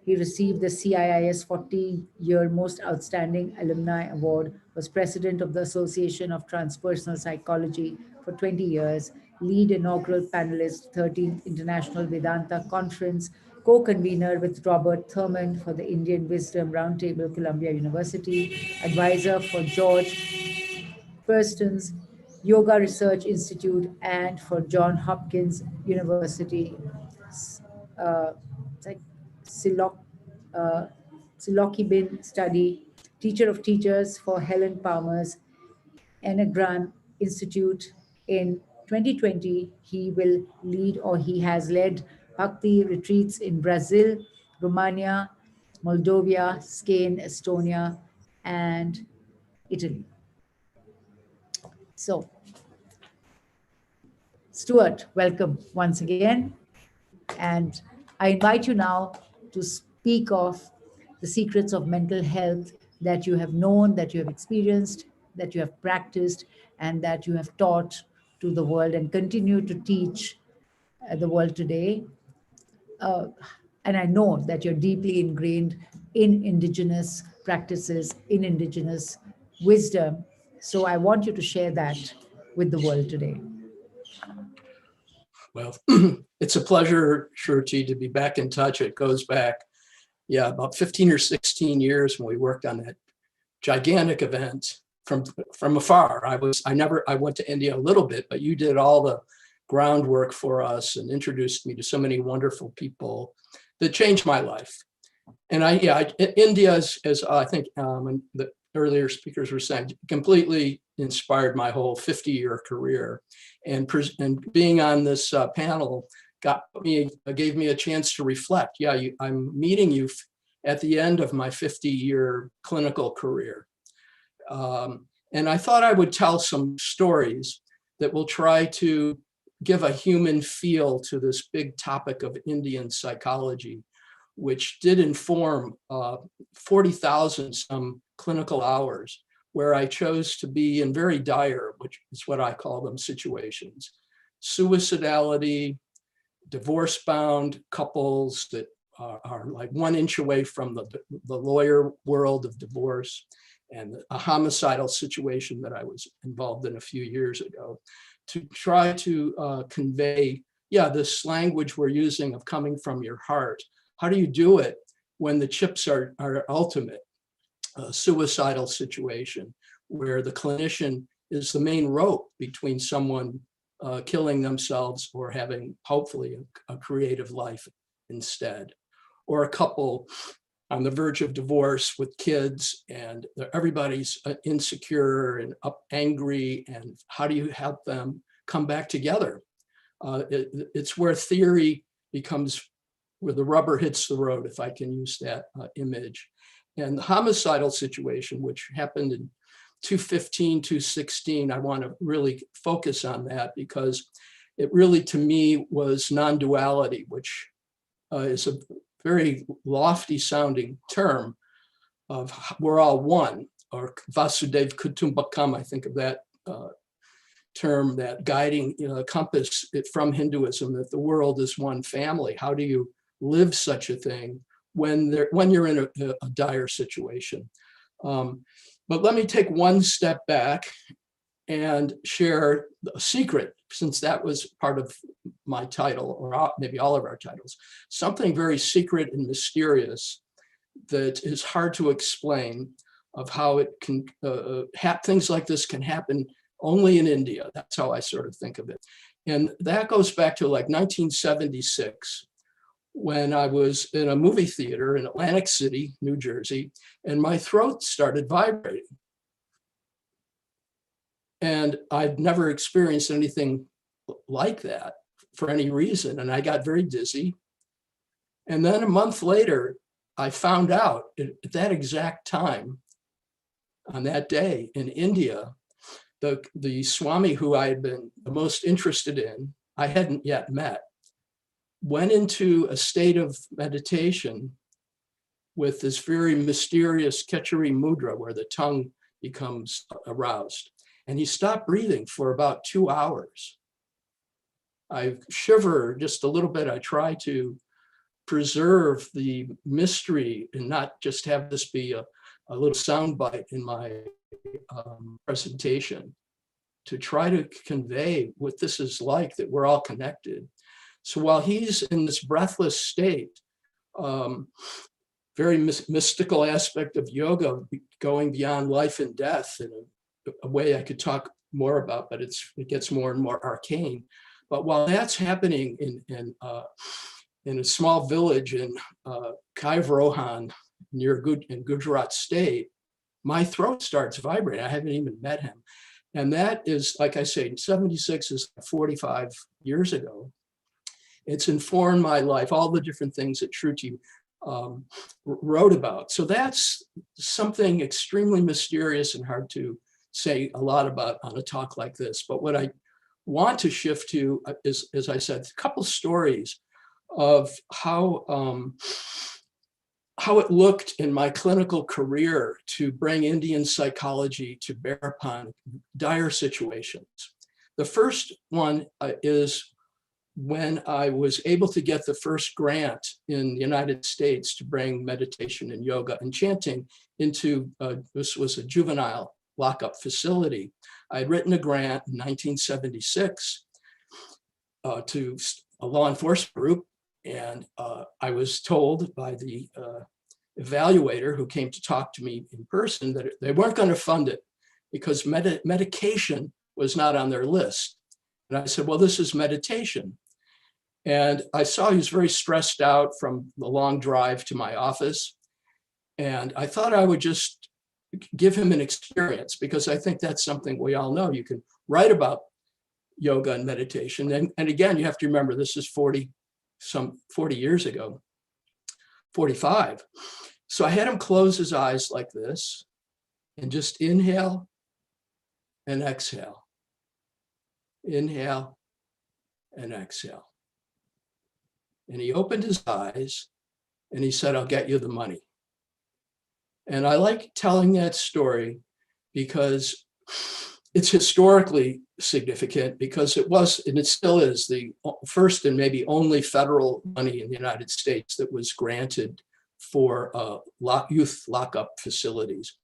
He received the CIIS 40-year Most Outstanding Alumni Award, was president of the Association of Transpersonal Psychology for 20 years, lead inaugural panelist, 13th International Vedanta Conference, co-convener with Robert Thurman for the Indian Wisdom Roundtable, Columbia University, advisor for George Preston's Yoga Research Institute and for John Hopkins University, uh, like uh, psilocybin study, teacher of teachers for Helen Palmer's Enneagram Institute. In 2020, he will lead or he has led Bhakti retreats in Brazil, Romania, Moldova, Spain, Estonia, and Italy. So, Stuart, welcome once again. And I invite you now to speak of the secrets of mental health that you have known, that you have experienced, that you have practiced, and that you have taught to the world and continue to teach the world today. And I know that you're deeply ingrained in indigenous practices, in indigenous wisdom. So I want you to share that with the world today. Well, it's a pleasure, Shruti, to be back in touch. It goes back, about 15 or 16 years when we worked on that gigantic event from afar. I went to India a little bit, but you did all the groundwork for us and introduced me to so many wonderful people that changed my life. And India, as I think the earlier speakers were saying, completely inspired my whole 50-year career. And being on this panel gave me a chance to reflect. I'm meeting you at the end of my 50-year clinical career. And I thought I would tell some stories that will try to give a human feel to this big topic of Indian psychology, which did inform 40,000 some clinical hours where I chose to be in very dire, which is what I call them, situations. Suicidality, divorce-bound couples that are like 1 inch away from the lawyer world of divorce, and a homicidal situation that I was involved in a few years ago, to try to convey, this language we're using of coming from your heart. How do you do it when the chips are ultimate? A suicidal situation where the clinician is the main rope between someone killing themselves or having, hopefully, a creative life instead. Or a couple on the verge of divorce with kids and everybody's insecure and angry, and how do you help them come back together? It's where theory becomes where the rubber hits the road, if I can use that image. And the homicidal situation, which happened in 2015, 2016, I want to really focus on that because it really, to me, was non-duality, which is a very lofty sounding term of we're all one, or Vasudev Kutumbakam, I think of that term, that guiding compass from Hinduism, that the world is one family. How do you live such a thing when you're in a dire situation? But let me take one step back and share a secret, since that was part of my title, or maybe all of our titles, something very secret and mysterious that is hard to explain, of how it can, things like this can happen only in India. That's how I sort of think of it. And that goes back to like 1976, when I was in a movie theater in Atlantic City, New Jersey, and my throat started vibrating. And I'd never experienced anything like that for any reason. And I got very dizzy. And then a month later, I found out at that exact time, on that day in India, the Swami who I had been the most interested in, I hadn't yet met, went into a state of meditation with this very mysterious Kechari mudra, where the tongue becomes aroused. And he stopped breathing for about 2 hours. I shiver just a little bit. I try to preserve the mystery and not just have this be a little soundbite in my presentation, to try to convey what this is like, that we're all connected. So while he's in this breathless state, very mystical aspect of yoga, going beyond life and death in a way I could talk more about, but it gets more and more arcane. But while that's happening in a small village in Kaivrohan near in Gujarat state, my throat starts vibrating. I haven't even met him. And that is, like I say, 76 is 45 years ago. It's informed my life, all the different things that Shruti wrote about. So that's something extremely mysterious and hard to say a lot about on a talk like this. But what I want to shift to is, as I said, a couple stories of how it looked in my clinical career to bring Indian psychology to bear upon dire situations. The first one is when I was able to get the first grant in the United States to bring meditation and yoga and chanting into, this was a juvenile lockup facility. I had written a grant in 1976 to a law enforcement group, and I was told by the evaluator who came to talk to me in person that they weren't going to fund it because medication was not on their list. And I said, well, this is meditation. And I saw he was very stressed out from the long drive to my office. And I thought I would just give him an experience, because I think that's something we all know. You can write about yoga and meditation. And again, you have to remember, this is 40 years ago, 45. So I had him close his eyes like this and just inhale and exhale. Inhale and exhale. And he opened his eyes and he said, I'll get you the money. And I like telling that story because it's historically significant, because it was, and it still is, the first and maybe only federal money in the United States that was granted for youth lockup facilities.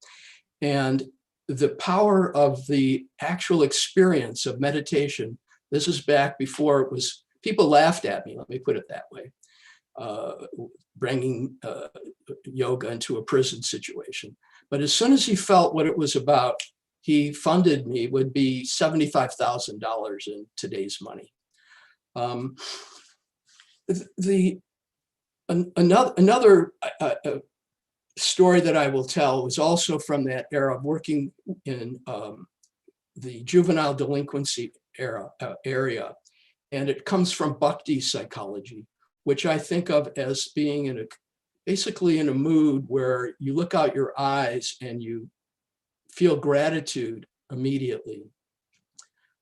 And the power of the actual experience of meditation, this is back before it was, people laughed at me, let me put it that way, bringing yoga into a prison situation. But as soon as he felt what it was about, he funded me, would be $75,000 in today's money. Another story that I will tell was also from that era of working in the juvenile delinquency area. And it comes from Bhakti psychology, which I think of as being basically in a mood where you look out your eyes and you feel gratitude immediately.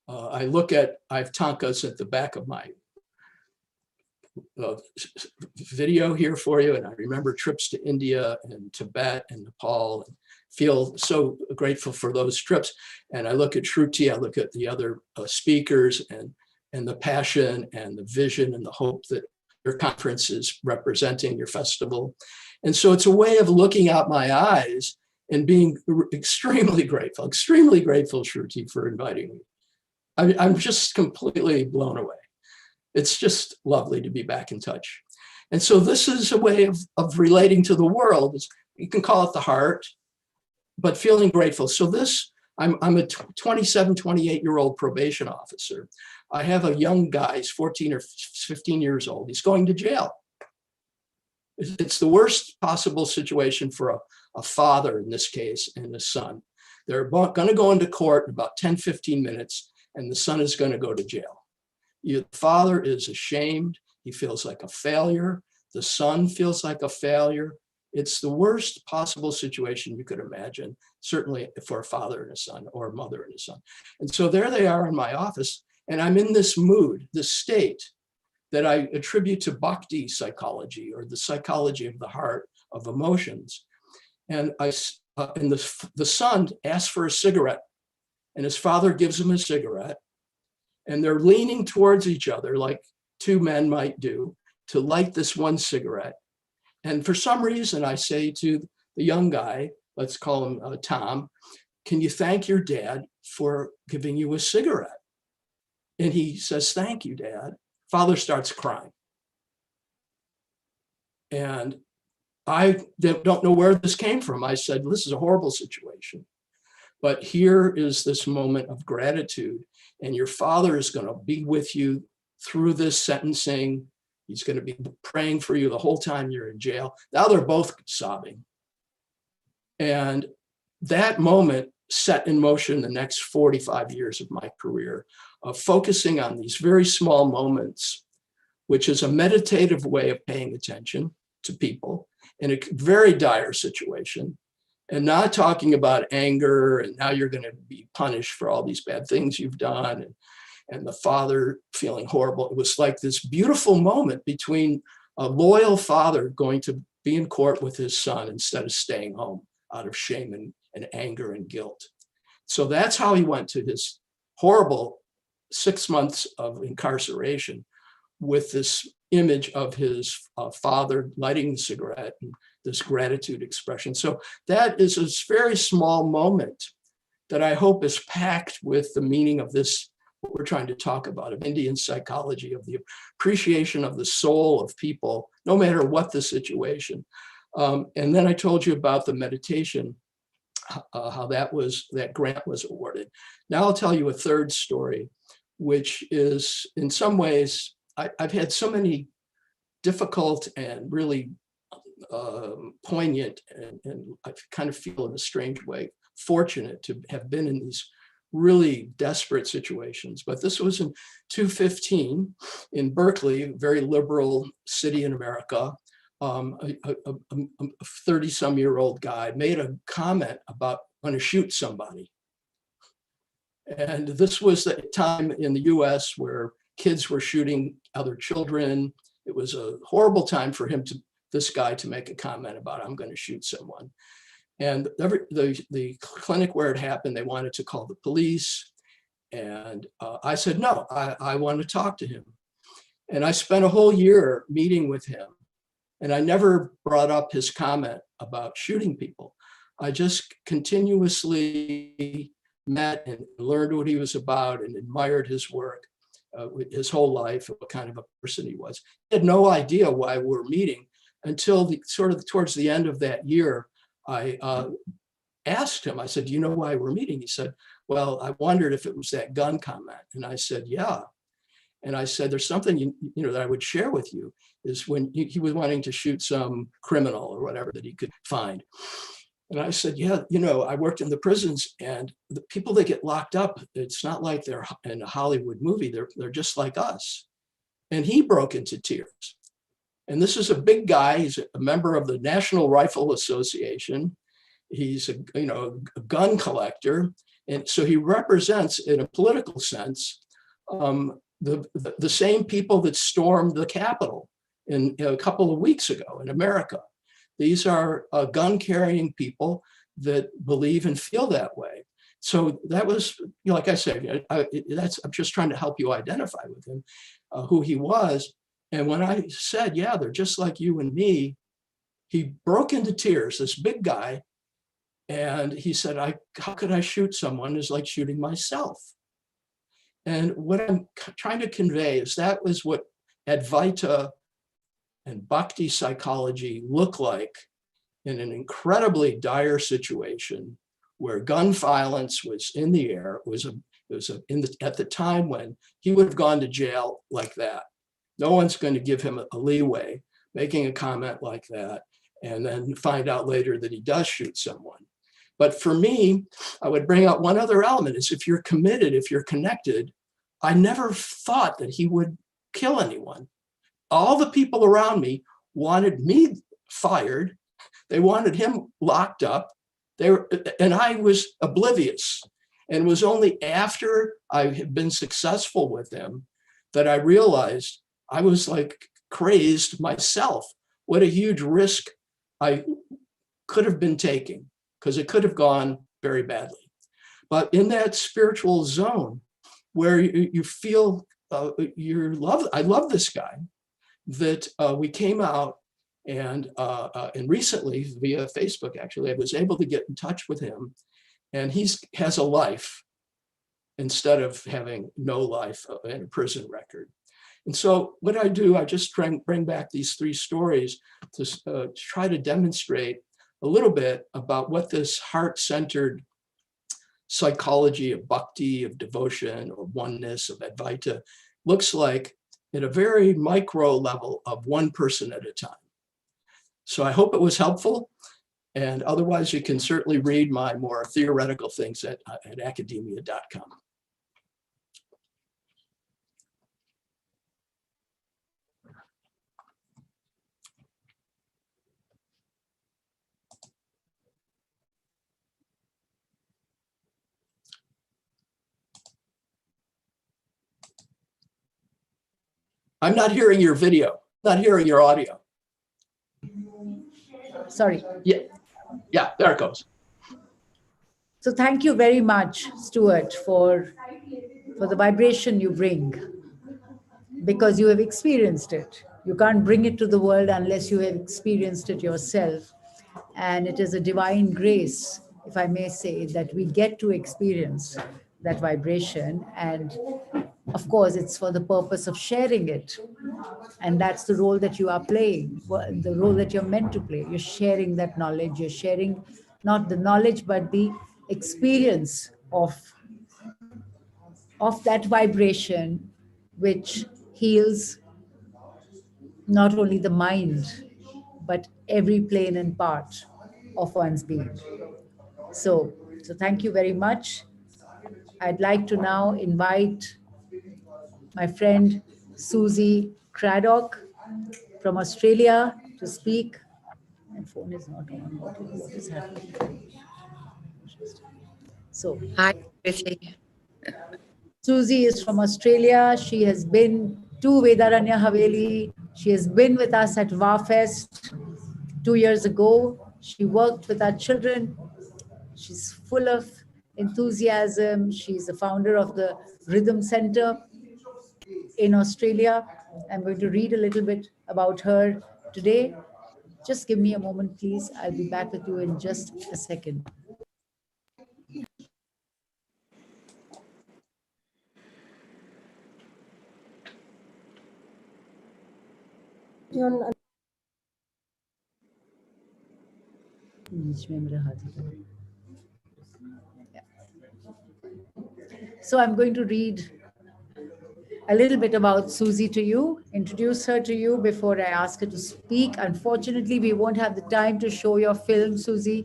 I have tankas at the back of my video here for you, and I remember trips to India and Tibet and Nepal, and feel so grateful for those trips. And I look at Shruti, I look at the other speakers, and the passion and the vision and the hope that your conference is representing, your festival. And so it's a way of looking out my eyes and being extremely grateful, Shruti, for inviting me. I'm just completely blown away. It's just lovely to be back in touch. And so this is a way of relating to the world. You can call it the heart, but feeling grateful. So I'm a 27, 28-year-old probation officer. I have a young guy, he's 14 or 15 years old. He's going to jail. It's the worst possible situation for a father, in this case, and a son. They're going to go into court in about 10, 15 minutes, and the son is going to go to jail. The father is ashamed. He feels like a failure. The son feels like a failure. It's the worst possible situation you could imagine, certainly for a father and a son, or a mother and a son. And so there they are in my office, and I'm in this mood, this state that I attribute to Bhakti psychology, or the psychology of the heart, of emotions. And the son asks for a cigarette, and his father gives him a cigarette, and they're leaning towards each other like two men might do. to light this one cigarette. And for some reason, I say to the young guy, let's call him Tom, can you thank your dad for giving you a cigarette? And he says, thank you, Dad. Father starts crying. And I don't know where this came from. I said, this is a horrible situation. But here is this moment of gratitude. And your father is going to be with you through this sentencing. He's going to be praying for you the whole time you're in jail. Now they're both sobbing. And that moment set in motion the next 45 years of my career of focusing on these very small moments, which is a meditative way of paying attention to people in a very dire situation, and not talking about anger and now you're going to be punished for all these bad things you've done, and the father feeling horrible. It was like this beautiful moment between a loyal father going to be in court with his son instead of staying home out of shame and anger and guilt. So that's how he went to his horrible 6 months of incarceration, with this image of his father lighting the cigarette and this gratitude expression. So that is a very small moment that I hope is packed with the meaning of this, what we're trying to talk about, of Indian psychology, of the appreciation of the soul of people, no matter what the situation. And then I told you about the meditation, how that grant was awarded. Now I'll tell you a third story, which is in some ways, I've had so many difficult and really poignant, and I kind of feel in a strange way fortunate to have been in these really desperate situations. But this was in 2015 in Berkeley, a very liberal city in America. A 30-some-year-old guy made a comment about going to shoot somebody. And this was the time in the US where kids were shooting other children. It was a horrible time for this guy to make a comment about, I'm going to shoot someone. And the clinic where it happened, they wanted to call the police. And I said, no, I want to talk to him. And I spent a whole year meeting with him. And I never brought up his comment about shooting people. I just continuously met and learned what he was about and admired his work, his whole life, and what kind of a person he was. He had no idea why we were meeting until towards the end of that year. I asked him, I said, do you know why we're meeting? He said, well, I wondered if it was that gun comment. And I said, yeah. And I said, there's something you know that I would share with you, is when he was wanting to shoot some criminal or whatever that he could find. And I said, yeah, I worked in the prisons, and the people that get locked up, it's not like they're in a Hollywood movie. They're just like us. And he broke into tears. And this is a big guy. He's a member of the National Rifle Association. He's a gun collector. And so he represents, in a political sense, the same people that stormed the Capitol a couple of weeks ago in America. These are gun-carrying people that believe and feel that way. So that was, like I said, I'm just trying to help you identify with him, who he was. And when I said, yeah, they're just like you and me, he broke into tears, this big guy. And he said, how could I shoot someone? It's like shooting myself. And what I'm trying to convey is that was what Advaita and Bhakti psychology look like in an incredibly dire situation where gun violence was in the air. At the time when he would have gone to jail like that. No one's going to give him a leeway making a comment like that and then find out later that he does shoot someone. But for me, I would bring out one other element, is if you're committed, if you're connected, I never thought that he would kill anyone. All the people around me wanted me fired. They wanted him locked up. And I was oblivious. And it was only after I had been successful with him that I realized I was like crazed myself. What a huge risk I could have been taking, because it could have gone very badly. But in that spiritual zone where you feel I love this guy. that we came out and recently via Facebook, actually, I was able to get in touch with him, and has a life instead of having no life and a prison record. And so what I do, I just try and bring back these three stories to try to demonstrate a little bit about what this heart-centered psychology of bhakti, of devotion, or oneness, of Advaita looks like at a very micro level of one person at a time. So I hope it was helpful. And otherwise, you can certainly read my more theoretical things at academia.com. I'm not hearing your video, not hearing your audio. Sorry. Yeah, there it goes. So thank you very much, Stuart, for the vibration you bring, because you have experienced it. You can't bring it to the world unless you have experienced it yourself. And it is a divine grace, if I may say, that we get to experience that vibration. And of course, it's for the purpose of sharing it. And that's the role that you are playing, the role that you're meant to play. You're sharing that knowledge. You're sharing not the knowledge, but the experience of that vibration, which heals not only the mind, but every plane and part of one's being. So thank you very much. I'd like to now invite my friend Susie Craddock from Australia to speak. My phone is not on. What is happening? So Hi, Chrissy. Susie is from Australia. She has been to Vedaranya Haveli. She has been with us at Vhah Fest 2 years ago. She worked with our children. She's full of enthusiasm. She's the founder of the Rhythm Center in Australia. I'm going to read a little bit about her today. Just give me a moment, please. I'll be back with you in just a second. So I'm going to read a little bit about Susie to you, introduce her to you before I ask her to speak. Unfortunately, we won't have the time to show your film, Susie,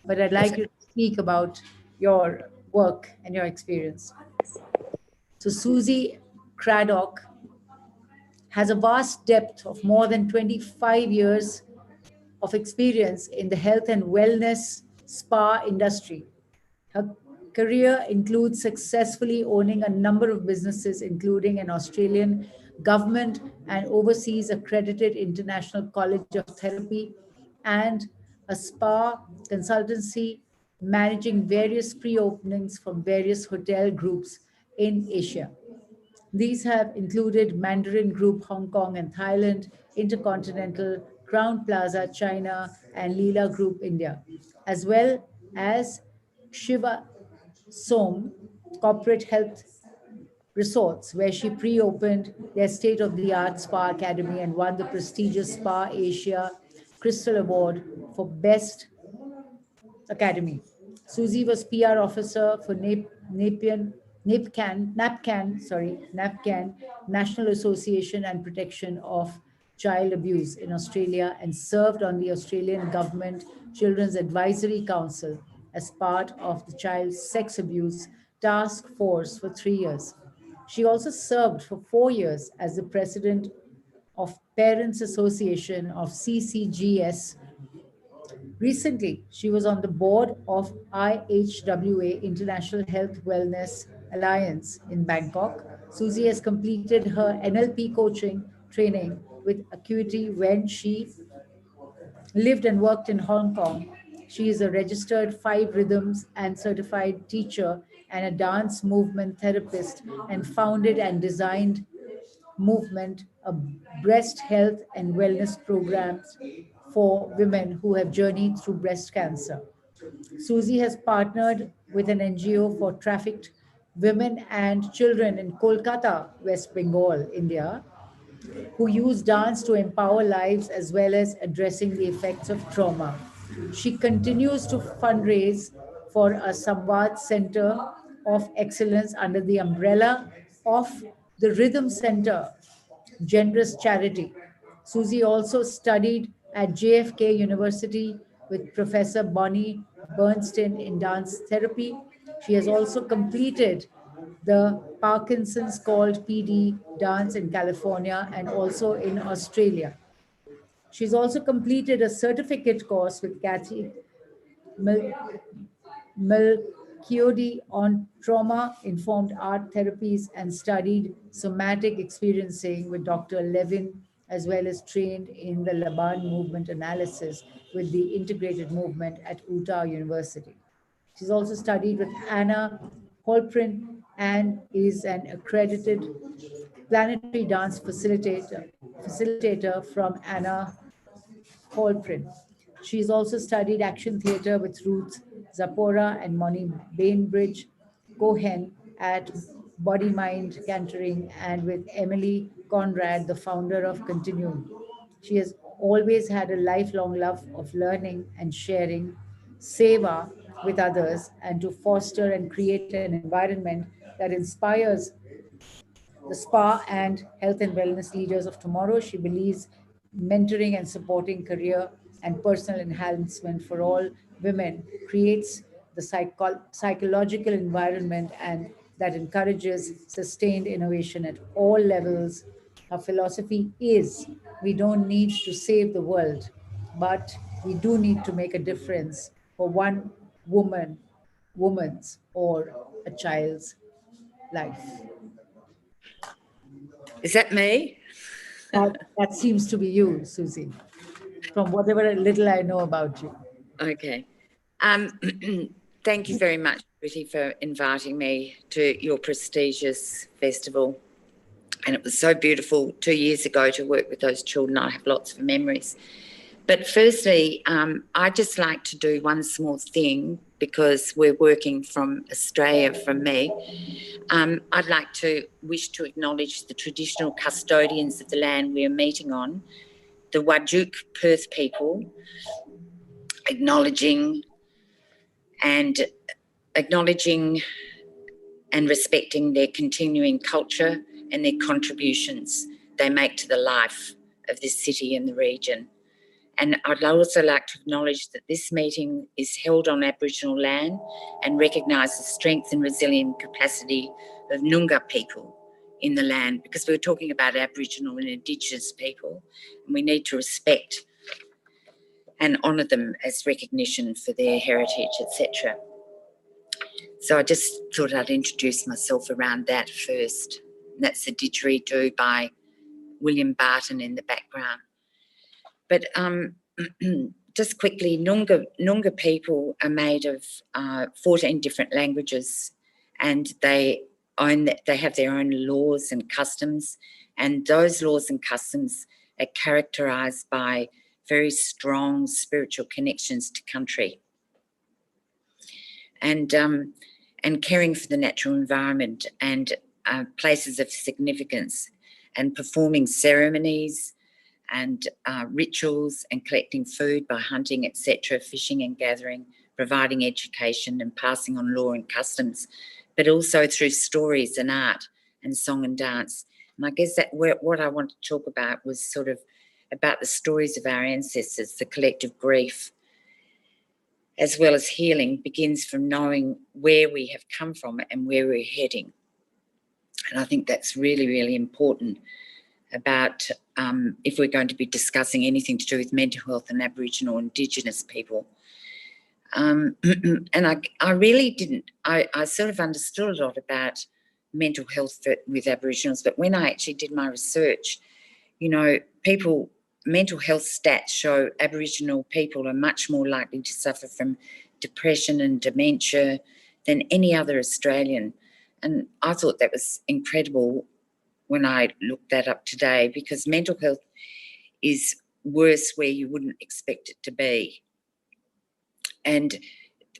but I'd like you to speak about your work and your experience. So Susie Craddock has a vast depth of more than 25 years of experience in the health and wellness spa industry. Her career includes successfully owning a number of businesses, including an Australian government and overseas accredited International College of Therapy, and a spa consultancy managing various pre-openings for various hotel groups in Asia. These have included Mandarin Group Hong Kong and Thailand, Intercontinental, Crown Plaza China, and Leela Group India, as well as Shiva Som Corporate Health Resorts, where she pre-opened their state-of-the-art spa academy and won the prestigious Spa Asia Crystal Award for Best Academy. Susie was PR officer for NAPCAN, National Association and Protection of Child Abuse in Australia, and served on the Australian Government Children's Advisory Council as part of the Child Sex Abuse Task Force for 3 years. She also served for 4 years as the president of Parents Association of CCGS. Recently, she was on the board of IHWA, International Health Wellness Alliance in Bangkok. Susie has completed her NLP coaching training with Acuity when she lived and worked in Hong Kong. She is a registered 5 rhythms and certified teacher and a dance movement therapist, and founded and designed movement, a breast health and wellness programs for women who have journeyed through breast cancer. Susie has partnered with an NGO for trafficked women and children in Kolkata, West Bengal, India, who use dance to empower lives as well as addressing the effects of trauma. She continues to fundraise for a Samvad Center of Excellence under the umbrella of the Rhythm Center, generous charity. Susie also studied at JFK University with Professor Bonnie Bernstein in dance therapy. She has also completed the Parkinson's called PD dance in California and also in Australia. She's also completed a certificate course with Kathy Melchiodi on trauma-informed art therapies and studied somatic experiencing with Dr. Levin, as well as trained in the Laban movement analysis with the integrated movement at Utah University. She's also studied with Anna Holprin and is an accredited planetary dance facilitator from Anna Holprin. She's also studied action theater with Ruth Zapora and Moni Bainbridge Cohen at Body Mind Cantering and with Emily Conrad, the founder of Continuum. She has always had a lifelong love of learning and sharing seva with others and to foster and create an environment that inspires the spa and health and wellness leaders of tomorrow. She believes mentoring and supporting career and personal enhancement for all women creates the psychological environment and that encourages sustained innovation at all levels. Her philosophy is we don't need to save the world, but we do need to make a difference for one woman's or a child's life. Is that me? That seems to be you, Susie, from whatever little I know about you. Okay. Thank you very much, Ruthie, for inviting me to your prestigious festival. And it was so beautiful 2 years ago to work with those children. I have lots of memories. But firstly, I'd just like to do one small thing because we're working from Australia, from me. I'd like to wish to acknowledge the traditional custodians of the land we are meeting on, the Whadjuk Perth people, acknowledging and respecting their continuing culture and their contributions they make to the life of this city and the region. And I'd also like to acknowledge that this meeting is held on Aboriginal land and recognise the strength and resilient capacity of Noongar people in the land, because we were talking about Aboriginal and Indigenous people, and we need to respect and honour them as recognition for their heritage, etc. So I just thought I'd introduce myself around that first. And that's the didgeridoo by William Barton in the background. But just quickly, Noongar people are made of 14 different languages, and they have their own laws and customs, and those laws and customs are characterised by very strong spiritual connections to country, and caring for the natural environment and places of significance, and performing ceremonies and rituals and collecting food by hunting, etc., fishing and gathering, providing education and passing on law and customs, but also through stories and art and song and dance. And I guess that what I want to talk about was sort of about the stories of our ancestors. The collective grief, as well as healing, begins from knowing where we have come from and where we're heading. And I think that's really, really important about if we're going to be discussing anything to do with mental health and Aboriginal Indigenous people. And I really didn't, I sort of understood a lot about mental health with Aboriginals, but when I actually did my research, you know, mental health stats show Aboriginal people are much more likely to suffer from depression and dementia than any other Australian. And I thought that was incredible when I looked that up today, because mental health is worse where you wouldn't expect it to be. And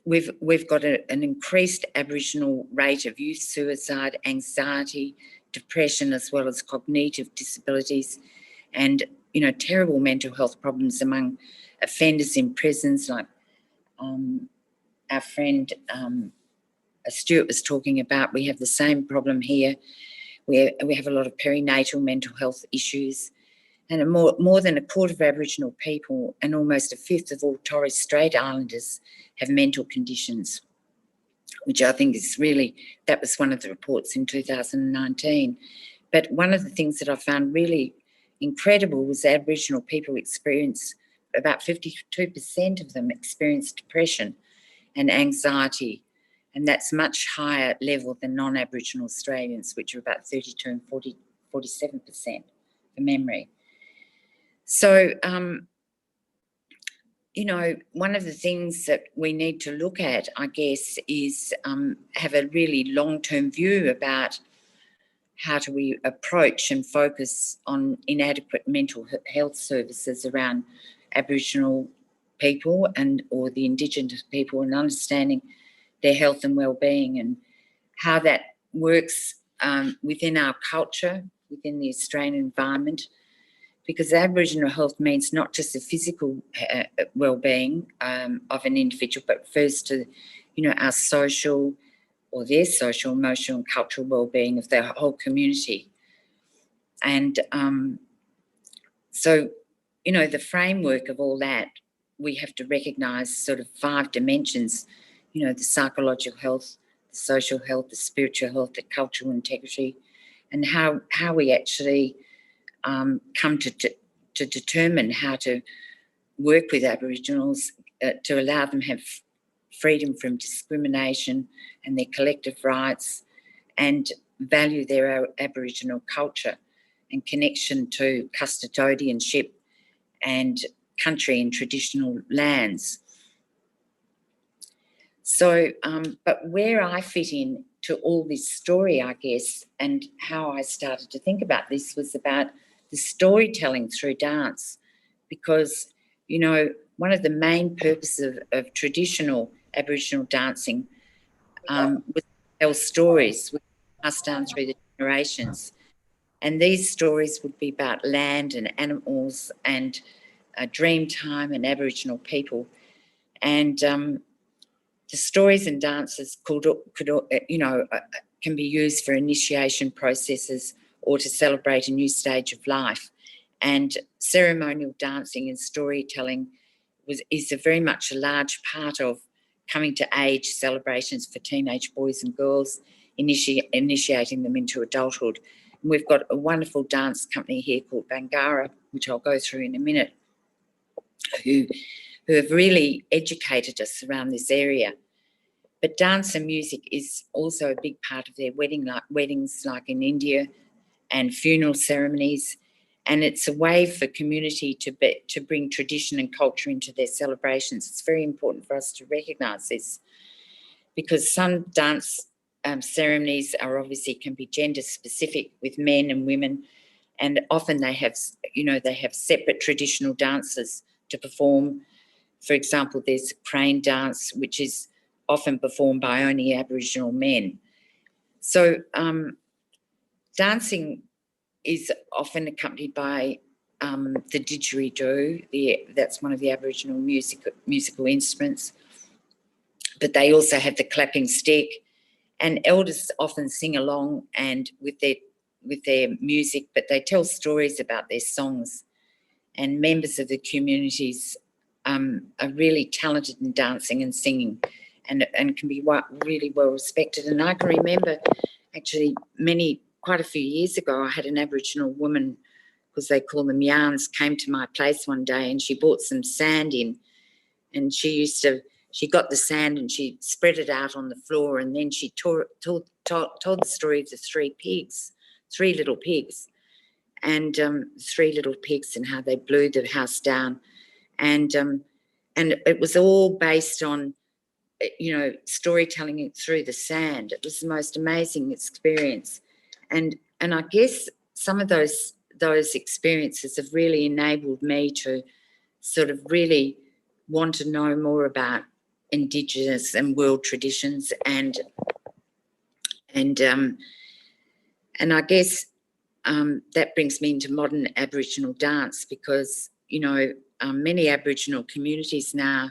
we've got an increased Aboriginal rate of youth suicide, anxiety, depression, as well as cognitive disabilities, and terrible mental health problems among offenders in prisons, like our friend Stuart was talking about. We have the same problem here. We have a lot of perinatal mental health issues, and more than a quarter of Aboriginal people and almost a fifth of all Torres Strait Islanders have mental conditions, which I think is really, that was one of the reports in 2019. But one of the things that I found really incredible was Aboriginal people experience, about 52% of them experience depression and anxiety, and that's much higher level than non-Aboriginal Australians, which are about 32 and 47% for memory. So, one of the things that we need to look at, I guess, is have a really long-term view about how do we approach and focus on inadequate mental health services around Aboriginal people or the Indigenous people, and understanding their health and well-being and how that works within our culture, within the Australian environment. Because Aboriginal health means not just the physical well-being of an individual, but refers to, our social or their social, emotional and cultural well-being of their whole community. And so, the framework of all that, we have to recognise sort of 5 dimensions, the psychological health, the social health, the spiritual health, the cultural integrity, and how we actually come to determine how to work with Aboriginals to allow them have freedom from discrimination and their collective rights, and value their Aboriginal culture and connection to custodianship and country and traditional lands. So, but where I fit in to all this story, I guess, and how I started to think about this was about the storytelling through dance, because, one of the main purposes of traditional Aboriginal dancing was to tell stories which passed down through the generations. And these stories would be about land and animals and dream time and Aboriginal people. And the stories and dances can be used for initiation processes or to celebrate a new stage of life. And ceremonial dancing and storytelling is very much a large part of coming to age celebrations for teenage boys and girls, initiating them into adulthood. And we've got a wonderful dance company here called Bangara, which I'll go through in a minute, who have really educated us around this area. But dance and music is also a big part of their weddings, like in India, and funeral ceremonies. And it's a way for community to bring tradition and culture into their celebrations. It's very important for us to recognise this, because some dance ceremonies can be gender specific with men and women, and often they have separate traditional dances to perform. For example, there's crane dance, which is often performed by only Aboriginal men. So dancing is often accompanied by the didgeridoo. That's one of the Aboriginal musical instruments. But they also have the clapping stick, and elders often sing along and with their music, but they tell stories about their songs. And members of the communities are really talented in dancing and singing, and can be really well respected. And I can remember actually quite a few years ago, I had an Aboriginal woman, because they call them yarns, came to my place one day, and she brought some sand in, and she got the sand and she spread it out on the floor, and then she told the story of the three little pigs, and 3 little pigs, and how they blew the house down. And it was all based on, storytelling through the sand. It was the most amazing experience. And I guess some of those experiences have really enabled me to sort of really want to know more about Indigenous and world traditions, and I guess that brings me into modern Aboriginal dance, because many Aboriginal communities now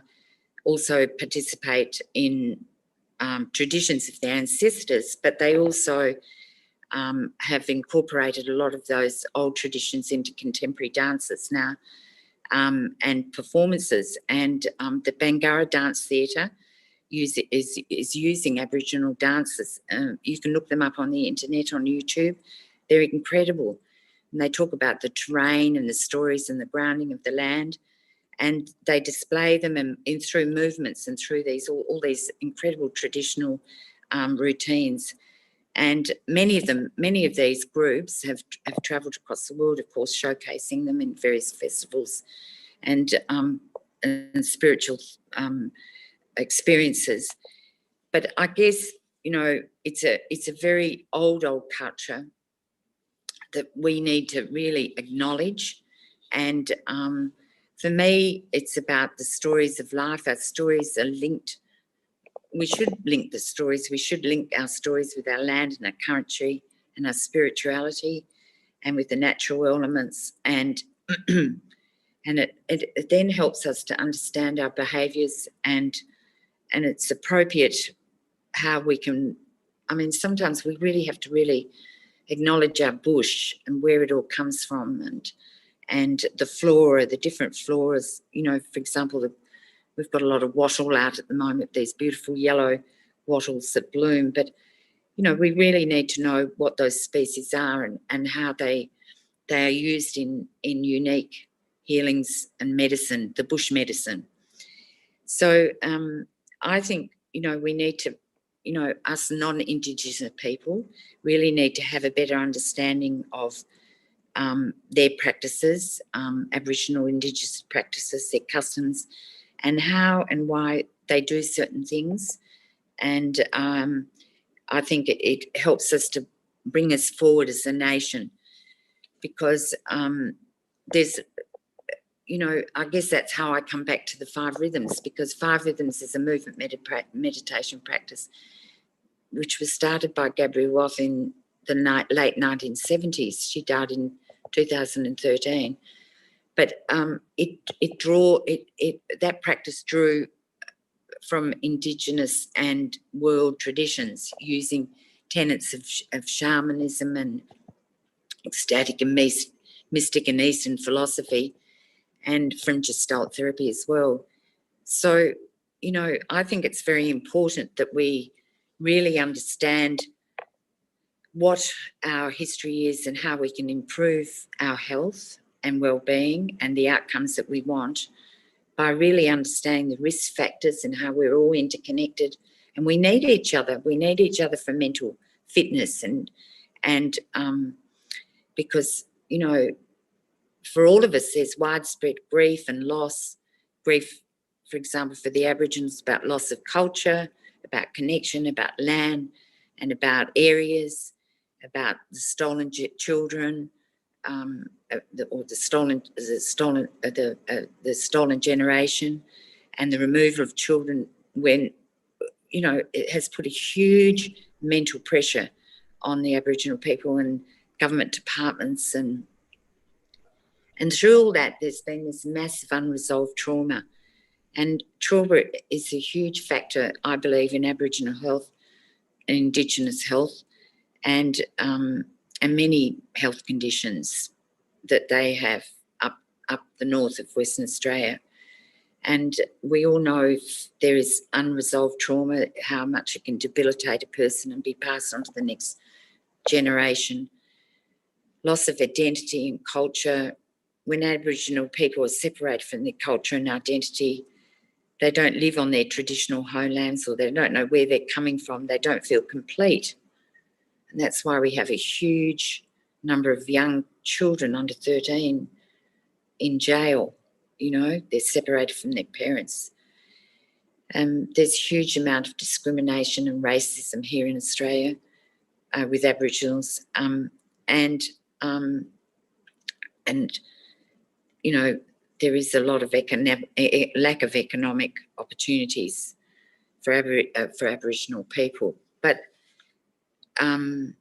also participate in traditions of their ancestors, but they also have incorporated a lot of those old traditions into contemporary dances now, and performances. And the Bangarra Dance Theatre is using Aboriginal dances. You can look them up on the internet, on YouTube. They're incredible. And they talk about the terrain and the stories and the grounding of the land. And they display them in through movements and through these all these incredible traditional routines. And many of these groups have travelled across the world, of course, showcasing them in various festivals and spiritual experiences. But I guess it's a very old culture that we need to really acknowledge. And for me, it's about the stories of life. Our stories are linked. We should link the stories. We should link our stories with our land and our country and our spirituality and with the natural elements. And it then helps us to understand our behaviours, and it's appropriate how we can, sometimes we really have to really acknowledge our bush and where it all comes from, and the flora, the different floras. For example, we've got a lot of wattle out at the moment, these beautiful yellow wattles that bloom. But, we really need to know what those species are and how they are used in unique healings and medicine, the bush medicine. So I think, we need to, us non-Indigenous people really need to have a better understanding of their practices, Aboriginal Indigenous practices, their customs, and how and why they do certain things. And I think it helps us to bring us forward as a nation, because there's, I guess that's how I come back to the 5 rhythms, because 5 rhythms is a movement meditation practice which was started by Gabrielle Roth in the late 1970s. She died in 2013. But that practice drew from Indigenous and world traditions, using tenets of shamanism and ecstatic and mystic and Eastern philosophy, and from Gestalt therapy as well. So, I think it's very important that we really understand what our history is and how we can improve our health and well-being and the outcomes that we want, by really understanding the risk factors and how we're all interconnected. And we need each other. We need each other for mental fitness, and because, for all of us, there's widespread grief and loss. Grief, for example, for the Aboriginals, about loss of culture, about connection, about land, and about areas, about the stolen children, the stolen generation, and the removal of children, when it has put a huge mental pressure on the Aboriginal people and government departments, and through all that there's been this massive unresolved trauma. And trauma is a huge factor, I believe, in Aboriginal health and Indigenous health, and many health conditions that they have up the north of Western Australia. And we all know, if there is unresolved trauma, how much it can debilitate a person and be passed on to the next generation. Loss of identity and culture. When Aboriginal people are separated from their culture and identity, they don't live on their traditional homelands, or they don't know where they're coming from. They don't feel complete. And that's why we have a huge number of young children under 13 in jail. They're separated from their parents. There's a huge amount of discrimination and racism here in Australia with Aboriginals. and and you know, there is a lot of lack of economic opportunities for Aboriginal people. But you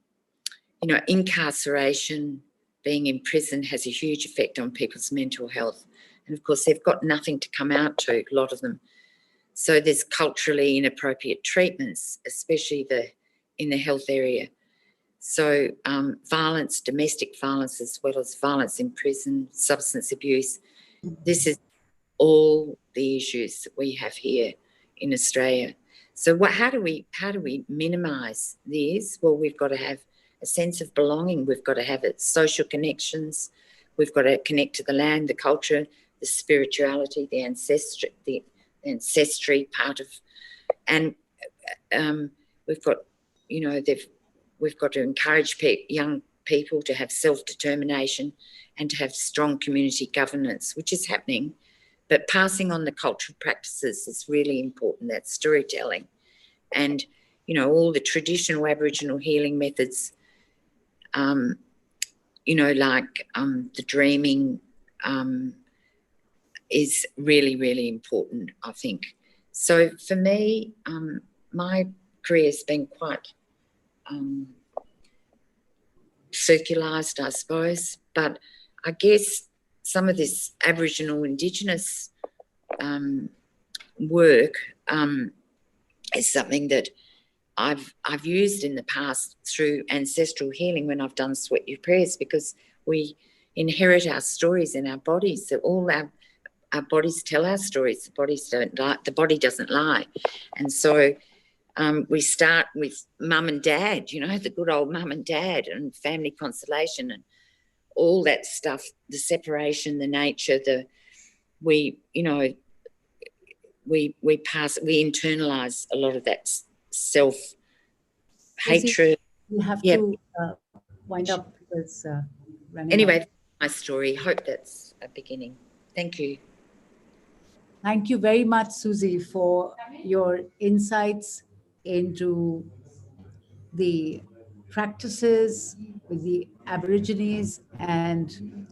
know, incarceration, being in prison, has a huge effect on people's mental health, and of course they've got nothing to come out to, a lot of them. So there's culturally inappropriate treatments, especially in the health area. So violence, domestic violence, as well as violence in prison, substance abuse. This is all the issues that we have here in Australia. So how do we minimise this? Well, we've got to have a sense of belonging. We've got to have social connections. We've got to connect to the land, the culture, the spirituality, the ancestry part of, and we've got, you know, we've got to encourage young people to have self-determination and to have strong community governance, which is happening. But passing on the cultural practices is really important. That's storytelling. And, you know, all the traditional Aboriginal healing methods, you know, like the dreaming is really, really important, I think. So for me, my career has been quite circularised, I suppose. But I guess some of this Aboriginal Indigenous work is something that I've used in the past through ancestral healing when I've done Sweat Your Prayers, because we inherit our stories in our bodies. So all our bodies tell our stories. The bodies don't lie. The body doesn't lie. And so we start with mum and dad, you know, the good old mum and dad, and family constellation and all that stuff, the separation, the nature, we internalise a lot of that self-hatred. We have to wind up because anyway, that's my story. Hope that's a beginning. Thank you. Thank you very much, Susie, for your insights into the practices with the Aborigines, and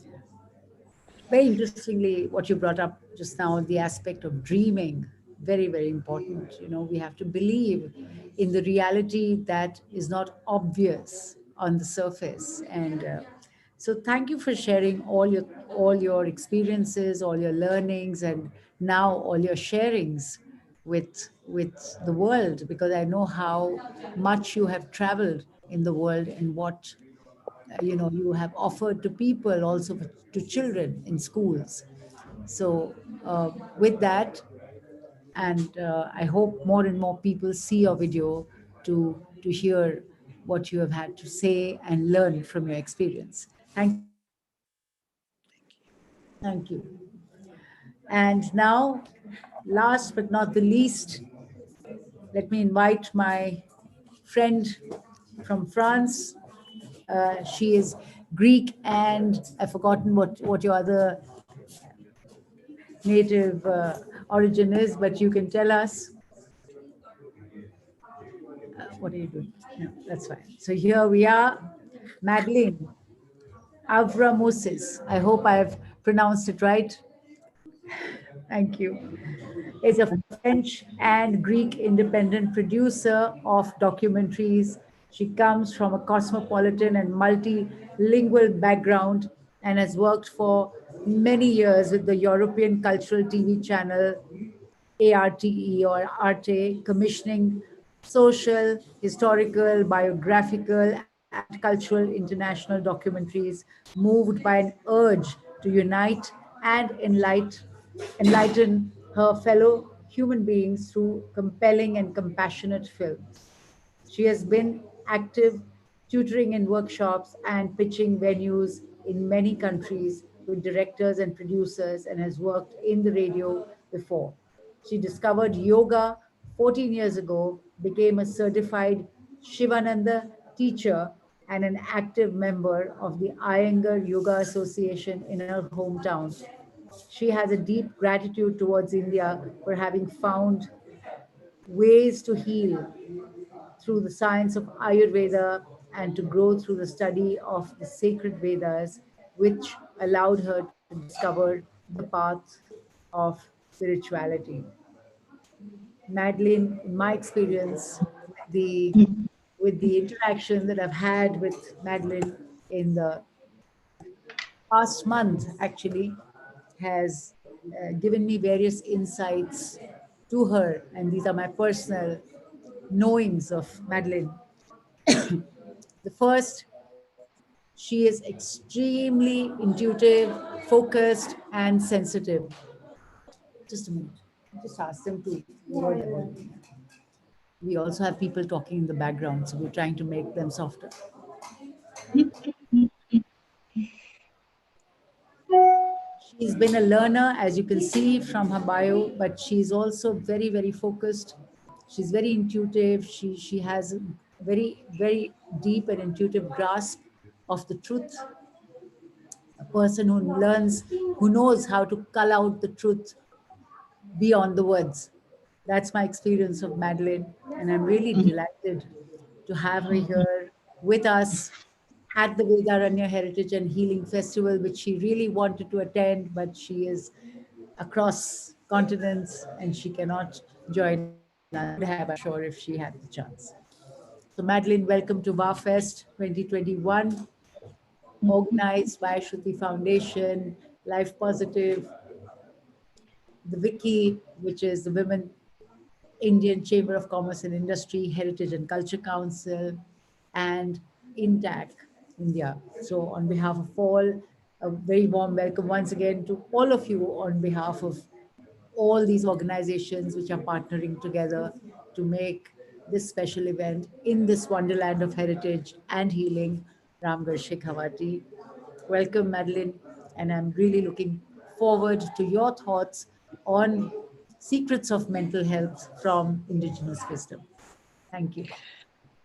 very interestingly, what you brought up just now, the aspect of dreaming, very, very important. You know, we have to believe in the reality that is not obvious on the surface. And so thank you for sharing all your experiences, all your learnings, and now all your sharings with the world, because I know how much you have traveled in the world and what you know you have offered to people, also to children in schools. So with that, and I hope more and more people see your video to hear what you have had to say and learn from your experience. Thank you. And now, last but not the least, let me invite my friend from France. She is Greek, and I've forgotten what your other native origin is, but you can tell us. What are you doing? No, that's fine. So here we are, Madeline Avramosis. I hope I've pronounced it right. Thank you. Is a French and Greek independent producer of documentaries. She comes from a cosmopolitan and multilingual background and has worked for many years with the European cultural TV channel ARTE or Arte, commissioning social, historical, biographical, and cultural international documentaries, moved by an urge to unite and enlighten her fellow human beings through compelling and compassionate films. She has been active tutoring in workshops and pitching venues in many countries with directors and producers, and has worked in the radio before. She discovered yoga 14 years ago, became a certified Shivananda teacher, and an active member of the Iyengar Yoga Association in her hometown. She has a deep gratitude towards India for having found ways to heal through the science of Ayurveda and to grow through the study of the sacred Vedas, which allowed her to discover the path of spirituality. Madeline, in my experience, with the interaction that I've had with Madeline in the past month, actually, has given me various insights to her, and these are my personal knowings of Madeline. The first, she is extremely intuitive, focused, and sensitive. Just a minute. Just ask them to word about it. We also have people talking in the background, so we're trying to make them softer. She's been a learner, as you can see from her bio, but she's also very, very focused. She's very intuitive. She has a very, very deep and intuitive grasp of the truth. A person who learns, who knows how to cull out the truth beyond the words. That's my experience of Madeline, and I'm really delighted to have her here with us at the Vedaranya Heritage and Healing Festival, which she really wanted to attend, but she is across continents and she cannot join us. She would have, I'm sure, if she had the chance. So, Madeline, welcome to Vhah Fest 2021, organized by Shruti Foundation, Life Positive, the Wiki, which is the Women Indian Chamber of Commerce and Industry, Heritage and Culture Council, and INTAC India. So, on behalf of all, a very warm welcome once again to all of you on behalf of all these organizations which are partnering together to make this special event in this wonderland of heritage and healing, Ramgarh Shekhawati. Welcome, Madeline, and I'm really looking forward to your thoughts on secrets of mental health from Indigenous wisdom. Thank you.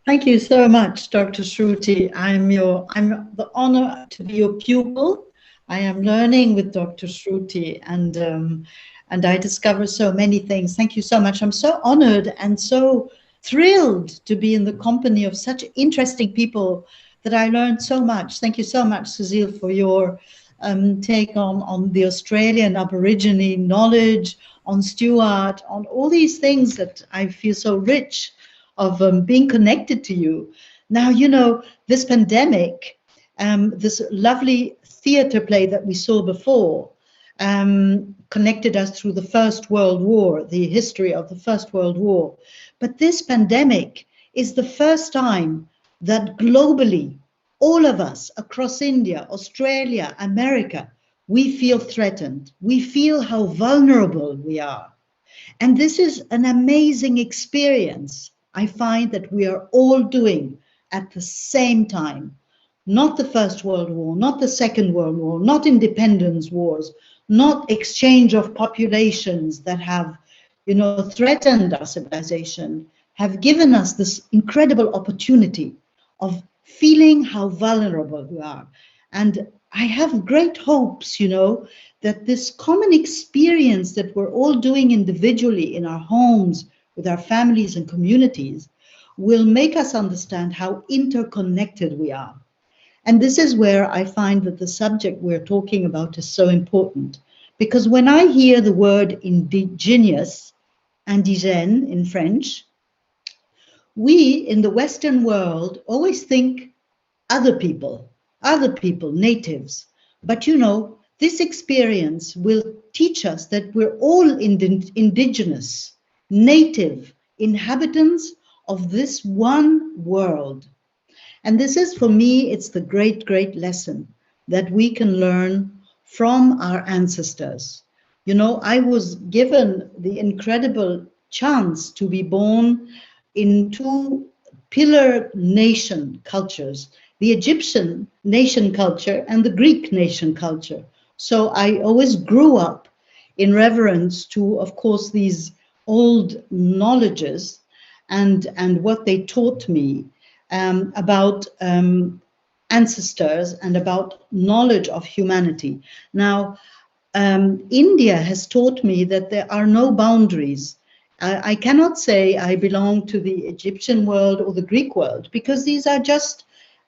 Thank you so much, Dr. Shruti. I'm the honor to be your pupil. I am learning with Dr. Shruti, and I discover so many things. Thank you so much. I'm so honored and so thrilled to be in the company of such interesting people that I learned so much. Thank you so much, Cecile, for your take on the Australian Aborigine knowledge, on Stuart, on all these things that I feel so rich of being connected to you. Now, you know, this pandemic, this lovely theater play that we saw before, connected us through the First World War, the history of the First World War. But this pandemic is the first time that globally, all of us across India, Australia, America, we feel threatened. We feel how vulnerable we are. And this is an amazing experience, I find, that we are all doing at the same time. Not the First World War, not the Second World War, not independence wars, not exchange of populations that have, you know, threatened our civilization, have given us this incredible opportunity of feeling how vulnerable we are. And I have great hopes, you know, that this common experience that we're all doing individually in our homes, with our families and communities, will make us understand how interconnected we are. And this is where I find that the subject we're talking about is so important. Because when I hear the word indigenous, indigène in French, we in the Western world always think other people, natives. But you know, this experience will teach us that we're all indigenous, native inhabitants of this one world. And this is, for me, it's the great, great lesson that we can learn from our ancestors. You know, I was given the incredible chance to be born in two pillar nation cultures, the Egyptian nation culture and the Greek nation culture. So I always grew up in reverence to, of course, these old knowledges and what they taught me about ancestors and about knowledge of humanity. Now, India has taught me that there are no boundaries. I cannot say I belong to the Egyptian world or the Greek world, because these are just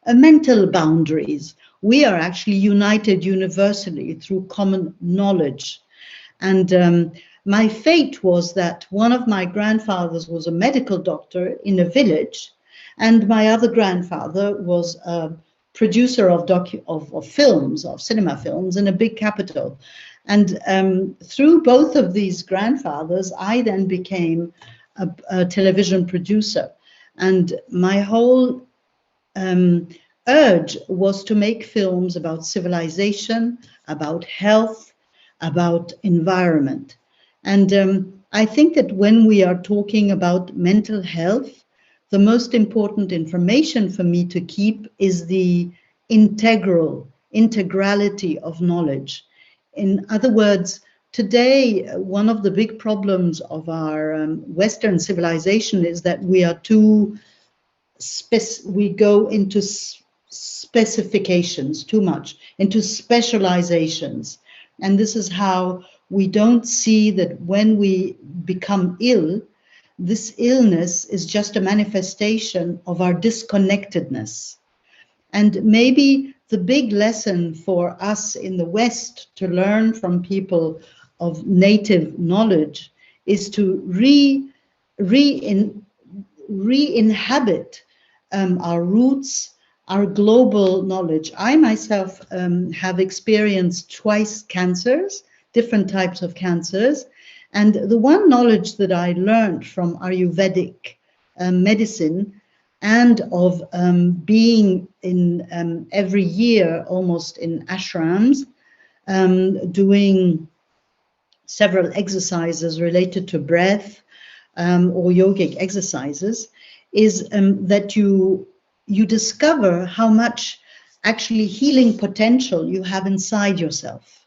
mental boundaries. We are actually united universally through common knowledge. And my fate was that one of my grandfathers was a medical doctor in a village, and my other grandfather was a producer of films, of cinema films, in a big capital. And through both of these grandfathers, I then became a television producer. And my whole urge was to make films about civilization, about health, about environment. And I think that when we are talking about mental health, the most important information for me to keep is the integrality of knowledge. In other words, today, one of the big problems of our Western civilization is that we are we go into specifications too much, into specializations. And this is how we don't see that when we become ill, this illness is just a manifestation of our disconnectedness. And maybe the big lesson for us in the West to learn from people of native knowledge is to re-inhabit our roots, our global knowledge. I myself have experienced twice cancers, different types of cancers. And the one knowledge that I learned from Ayurvedic medicine and of being in every year almost in ashrams, doing several exercises related to breath or yogic exercises, is that you discover how much actually healing potential you have inside yourself.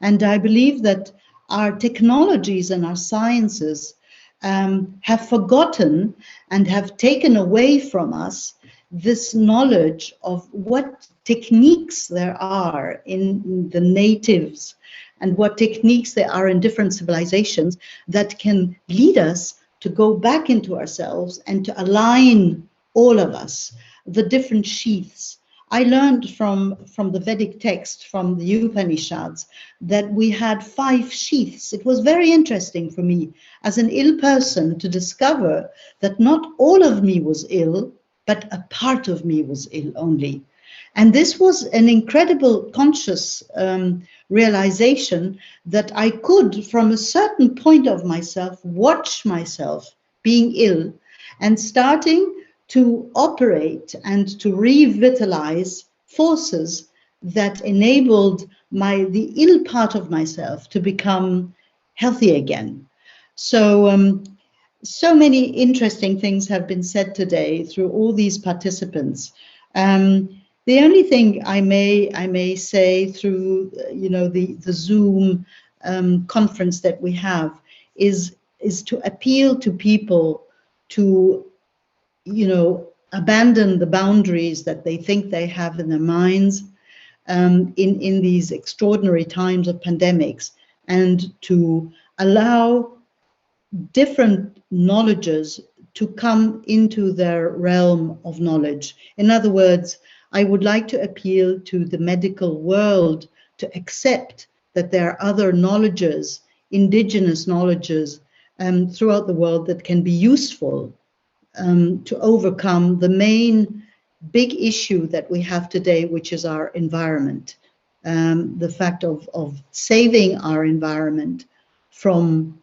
And I believe that our technologies and our sciences have forgotten and have taken away from us this knowledge of what techniques there are in the natives and what techniques there are in different civilizations that can lead us to go back into ourselves and to align all of us, the different sheaths. I learned from the Vedic text, from the Upanishads, that we had 5 sheaths. It was very interesting for me as an ill person to discover that not all of me was ill, but a part of me was ill only. And this was an incredible conscious realization that I could, from a certain point of myself, watch myself being ill and starting to operate and to revitalize forces that enabled the ill part of myself to become healthy again. So, so many interesting things have been said today through all these participants. The only thing I may say through the Zoom conference that we have is to appeal to people to abandon the boundaries that they think they have in their minds in these extraordinary times of pandemics, and to allow different knowledges to come into their realm of knowledge. In other words, I would like to appeal to the medical world to accept that there are other knowledges, indigenous knowledges throughout the world that can be useful to overcome the main big issue that we have today, which is our environment. The fact of saving our environment from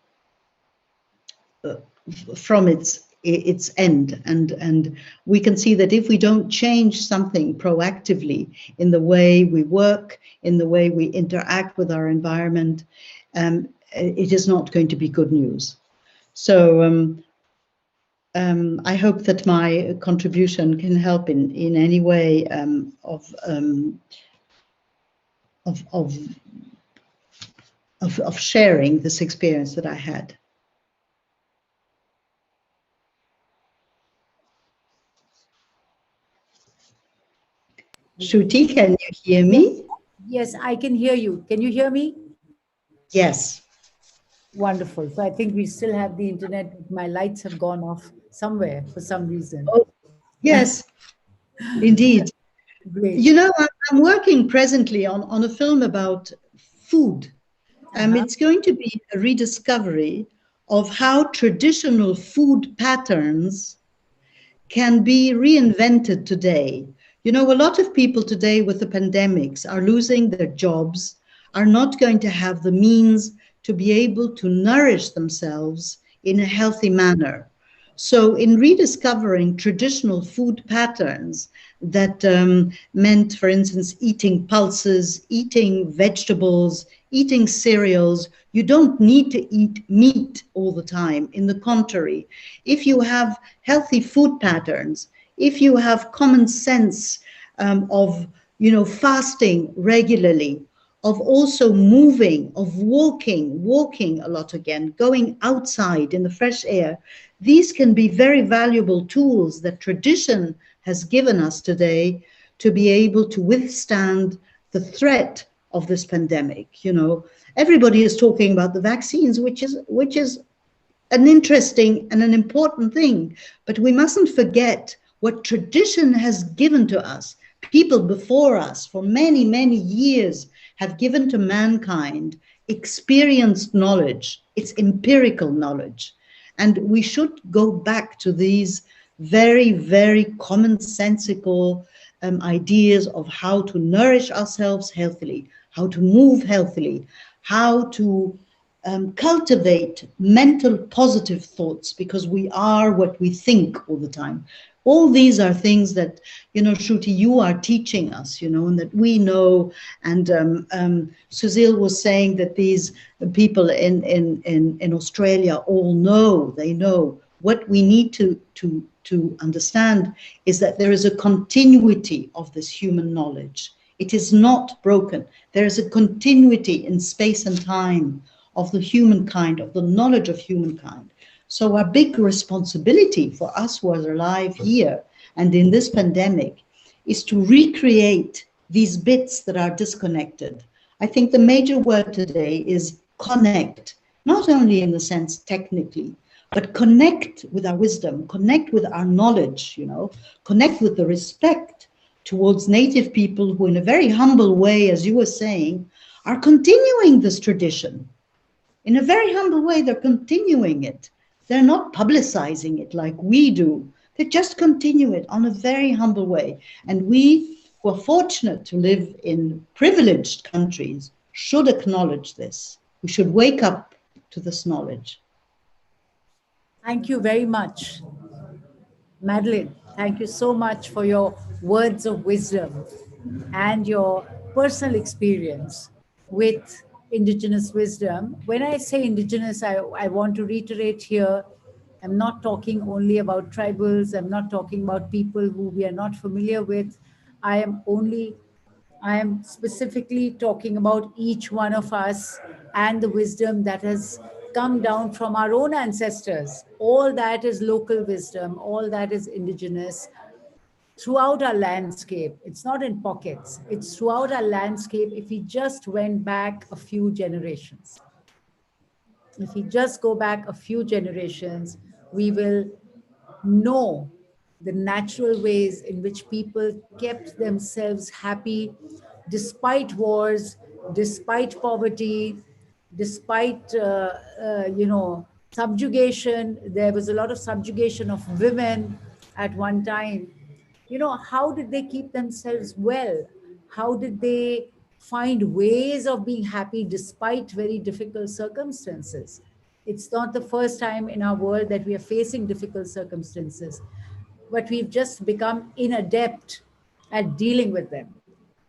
its end, and we can see that if we don't change something proactively in the way we work, in the way we interact with our environment, it is not going to be good news. So I hope that my contribution can help in any way of sharing this experience that I had. Shruti, can you hear me? Yes, I can hear you. Can you hear me? Yes. Wonderful. So I think we still have the internet. My lights have gone off somewhere for some reason. Oh, yes. Indeed. Great. You know, I'm working presently on a film about food. It's going to be a rediscovery of how traditional food patterns can be reinvented today. You know, a lot of people today with the pandemics are losing their jobs, are not going to have the means to be able to nourish themselves in a healthy manner. So, in rediscovering traditional food patterns that meant, for instance, eating pulses, eating vegetables, eating cereals, you don't need to eat meat all the time. In the contrary, if you have healthy food patterns, if you have common sense of, you know, fasting regularly, of also moving, of walking a lot again, going outside in the fresh air, these can be very valuable tools that tradition has given us today to be able to withstand the threat of this pandemic. You know, everybody is talking about the vaccines, which is an interesting and an important thing, but we mustn't forget what tradition has given to us. People before us for many, many years have given to mankind experienced knowledge. It's empirical knowledge. And we should go back to these very, very commonsensical ideas of how to nourish ourselves healthily, how to move healthily, how to cultivate mental positive thoughts, because we are what we think all the time. All these are things that, you know, Shruti, you are teaching us, you know, and that we know. And Suzil was saying that these people in Australia all know, they know. What we need to understand is that there is a continuity of this human knowledge. It is not broken. There is a continuity in space and time of the humankind, of the knowledge of humankind. So our big responsibility for us who are alive here and in this pandemic is to recreate these bits that are disconnected. I think the major word today is connect, not only in the sense technically, but connect with our wisdom, connect with our knowledge, you know, connect with the respect towards native people who in a very humble way, as you were saying, are continuing this tradition. In a very humble way, they're continuing it. They're not publicizing it like we do. They just continue it on a very humble way. And we who are fortunate to live in privileged countries should acknowledge this. We should wake up to this knowledge. Thank you very much, Madeline. Thank you so much for your words of wisdom and your personal experience with Indigenous wisdom. When I say Indigenous, I want to reiterate here, I'm not talking only about tribals, I'm not talking about people who we are not familiar with. I am specifically talking about each one of us and the wisdom that has come down from our own ancestors. All that is local wisdom, all that is indigenous throughout our landscape. It's not in pockets, it's throughout our landscape. If we just went back a few generations, if we just go back a few generations, we will know the natural ways in which people kept themselves happy despite wars, despite poverty, despite subjugation. There was a lot of subjugation of women at one time. You know, how did they keep themselves well? How did they find ways of being happy despite very difficult circumstances? It's not the first time in our world that we are facing difficult circumstances, but we've just become inadept at dealing with them.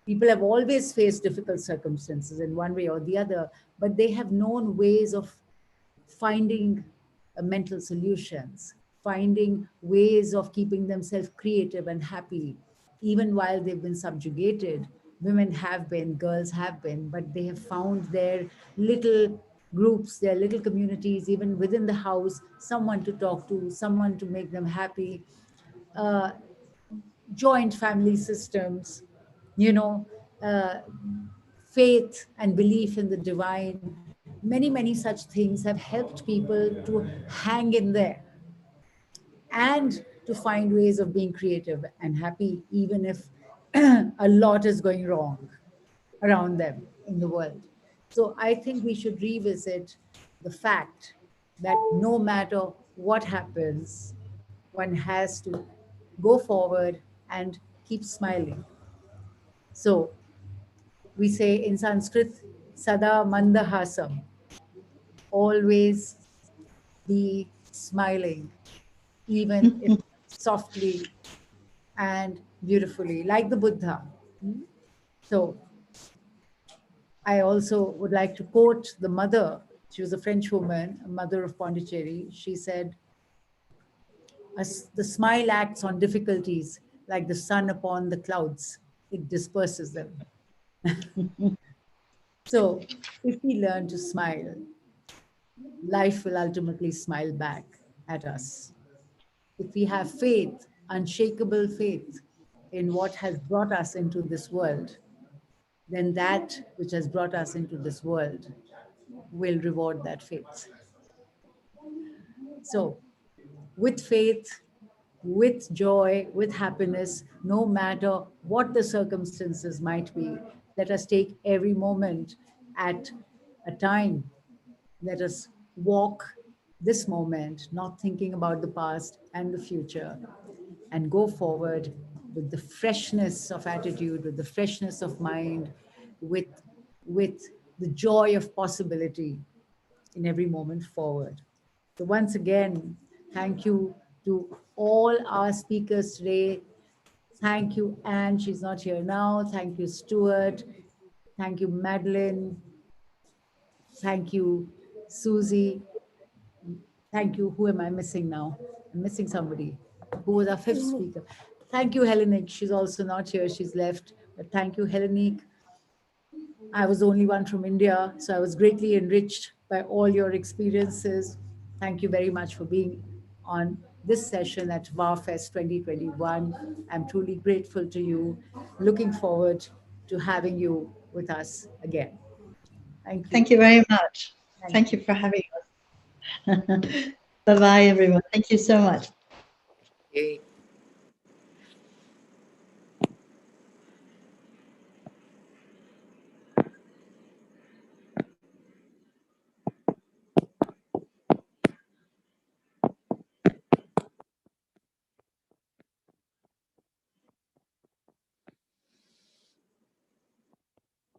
People have always faced difficult circumstances in one way or the other, but they have known ways of finding mental solutions, finding ways of keeping themselves creative and happy, even while they've been subjugated. Women have been, girls have been, but they have found their little groups, their little communities, even within the house, someone to talk to, someone to make them happy. Joint family systems, you know, faith and belief in the divine. Many, many such things have helped people to hang in there and to find ways of being creative and happy, even if a lot is going wrong around them in the world. So I think we should revisit the fact that no matter what happens, one has to go forward and keep smiling. So we say in Sanskrit, Sada Mandahasam, always be smiling, even if softly and beautifully, like the Buddha. So I also would like to quote the mother. She was a French woman, a mother of Pondicherry. She said, the smile acts on difficulties like the sun upon the clouds. It disperses them. So if we learn to smile, life will ultimately smile back at us. If we have faith, unshakable faith in what has brought us into this world, then that which has brought us into this world will reward that faith. So, with faith, with joy, with happiness, no matter what the circumstances might be, let us take every moment at a time. Let us walk this moment, not thinking about the past and the future, and go forward with the freshness of attitude, with the freshness of mind, with the joy of possibility in every moment forward. So once again, thank you to all our speakers today. Thank you, Anne, she's not here now. Thank you, Stuart. Thank you, Madeline. Thank you, Susie. Thank you. Who am I missing now? I'm missing somebody. Who was our fifth speaker? Thank you, Hellenic. She's also not here. She's left. But thank you, Hellenic. I was the only one from India, so I was greatly enriched by all your experiences. Thank you very much for being on this session at Vhah Fest 2021. I'm truly grateful to you. Looking forward to having you with us again. Thank you. Thank you very much. Thank you for having us. Bye-bye, everyone. Thank you so much. You.